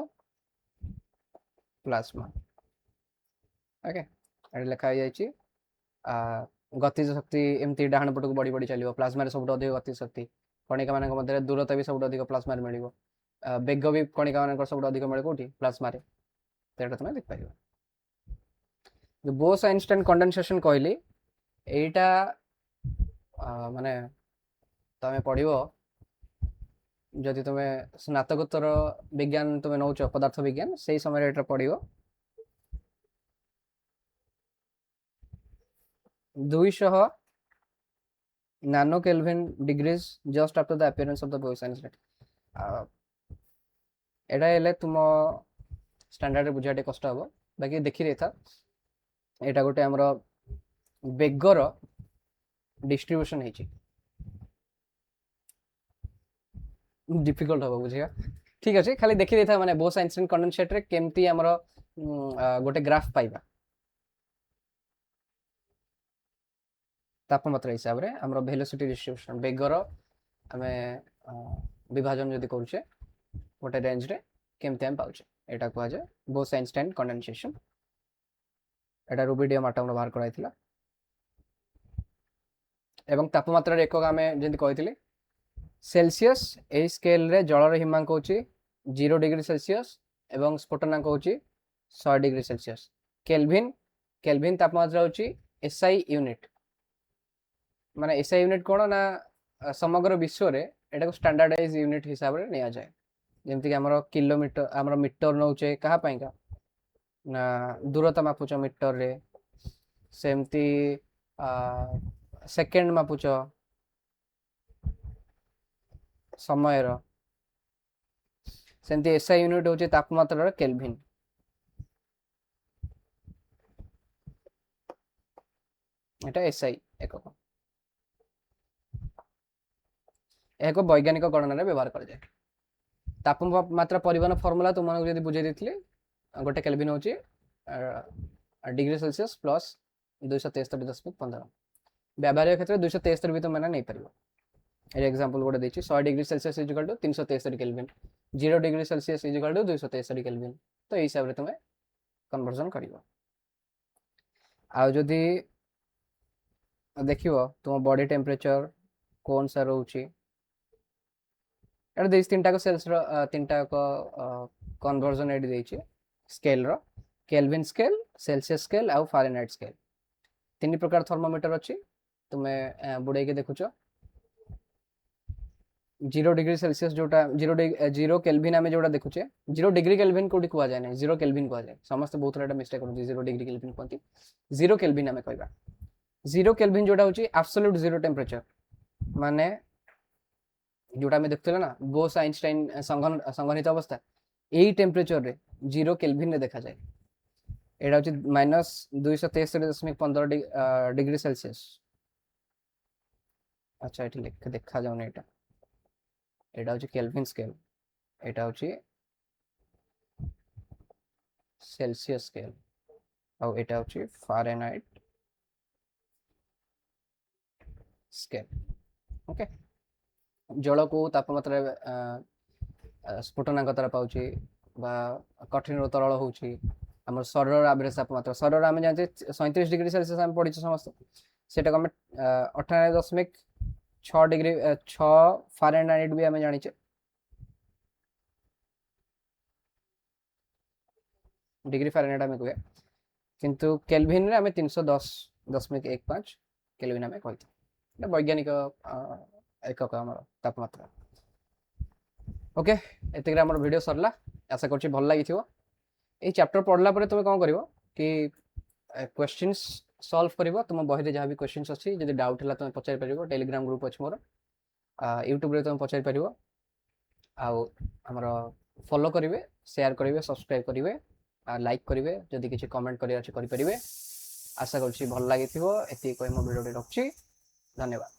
प्लाज्मा ओके एड लिखा जाय छी गतिज शक्ति एमती डाहण पटक बड़ी बड़ी चलियो प्लाज्मा रे सबटो अधिक गतिज शक्ति कणिका मानक मध्य दूरता भी सबटो अधिक प्लाज्मा रे मिलिबो बेग भी कणिका मानक सबटो अधिक मिले कोठी प्लाज्मा रे तेटा तुमे देख पाइबो जो बोस आइंस्टाइन कंडेंसेशन कहली एटा माने तमे पढिबो जदि तुमे स्नातकोत्तर विज्ञान तुमे नौच पदार्थ विज्ञान सेही समय एटा पढिबो 200 nano kelvin degrees just after the appearance of the Bose-Einstein एटा हेले तुम स्टैंडर्ड रे बुझाटे कष्ट हबो बाकी देखि रेथा एटा गोटे हमरो बेगर डिस्ट्रीब्यूशन हेची डिफिकल्ट हबो बुझिया ठीक अछि खाली देखि रेथा माने बोस आइंस्टाइन कंडेंसेट रे केमती हमरो गोटे ग्राफ पाइबा तापमात्रा हिसाब रे हमरो वेलोसिटी डिस्ट्रीब्यूशन बेगर हमें विभाजन जदि करूचे गोटे रेंज रे केमते हम पाउचे एटा को आजे बोस आइंस्टाइन कंडेंसेशन एटा रुबिडियम एटम बाहर कराइथिला एवं तापमात्रा रे एकक हमें जेंति कहिथिले सेल्सियस ए स्केल रे जल रे हिमांक होची 0 डिग्री सेल्सियस एवं स्फोटनांक होची 100 डिग्री सेल्सियस केल्विन केल्विन तापमात्रा होची एसआई यूनिट माने एसआई यूनिट कोन ना समग्र विश्व रे एटा को स्टैंडर्डाइज यूनिट हिसाब रे निया जाय जेमति कि हमरो किलोमीटर हमरो मीटर नउचे कहा पई का ना दूरता मापुच मीटर रे सेमती सेकंड मापुच समय रो सेमती एसआई यूनिट होचे तापमात्रा रो केल्विन एटा एसआई एकक एक वैज्ञानिक गणना रे व्यवहार कर जाय तापमात्रा परिवहन फार्मूला तुम मानको जदी बुझे देथिले गोटे केल्विन होची डिग्री सेल्सियस प्लस 273.15 व्यावहारिक क्षेत्र 273 भी तो मैंने नहीं परिबो ए एग्जांपल गोटे देछि 100 degree Celsius is equal to 373 kelvin 0 degree Celsius is equal to 273 kelvin तो ए हिसाब रे तुमे कन्वर्जन करिवो आ जदी देखिवो तुम बॉडी टेम्परेचर कोन सा रहउची ଏଇଟା ଦେଇଛି ତିନିଟାକ ସେଲ୍ସର ତିନିଟାକ କନଭର୍ଜନ ଏଠି ଦେଇଛି ସ୍କେଲର କେଲଭିନ ସ୍କେଲ ସେଲସିୟସ୍ ସ୍କେଲ ଆଉ ଫାରେନହାଇଟ୍ ସ୍କେଲ ତିନି ପ୍ରକାର ଥର୍ମୋମିଟର ଅଛି ତୁମେ ବୁଡେଇକି ଦେଖୁଛ 0 डिग्री सेल्सियस जोटा 0 केल्विन आम जो देखुचे 0 डिग्री केल्विन कौटी कह जाए 0 केल्विन कह जाए समस्त बहुत थोड़ा मिस्टेक कर 0 डिग्री केल्विन कहती 0 केल्विन आम कह 0 केल्विन जोटा हूँ एब्सोल्यूट जीरो टेम्परेचर माने जोटा आम देखुले ना बोस आइंस्टाइन संघनित अवस्था यही टेम्परेचर रे 0 केल्विन रे देखा जाए एटा हूँ -263.15 डिग्री सेल्सियस अच्छा ये देखा जाऊनी एटा एटा हूँ केल्विन स्केल एटा हूँ सेल्सियस स्केल और एटा हूँ फारेनहाइट स्केल ओके जल को तापमात्रा स्फुटनांक तारा पाउची बा कठिन तरल होउची हमर शरीर एवरेज तापमात्रा शरीर आम जानते 37 डिग्री सेल्सियस आम पढ़ी समस्त सेटा आम 98.6 डिग्री 6 फारेनहाइट भी आम जानी डिग्री फारेनहाइट आम कहे किंतु केल्विन रे आम 310.15 केल्विन आम कही वैज्ञानिक एकक आम तापमात्रा ओके एतिक आम वीडियो सरला आशा कर भल लगी ये चैप्टर पढ़ला तुम कौन कर कि क्वेश्चंस सॉल्व कर तुम बही जहाँ भी क्वेश्चंस अच्छी जब डाउट है तुम पचारि पार टेलीग्राम ग्रुप अच्छे मोर यूट्यूब रे तुम पचारि पार आमर फॉलो करेंगे शेयर करेंगे सब्सक्राइब करेंगे लाइक करेंगे जदि किसी कमेंट करेंगे आशा कर भल लगी ये वीडियो रखुच्छी धन्यवाद।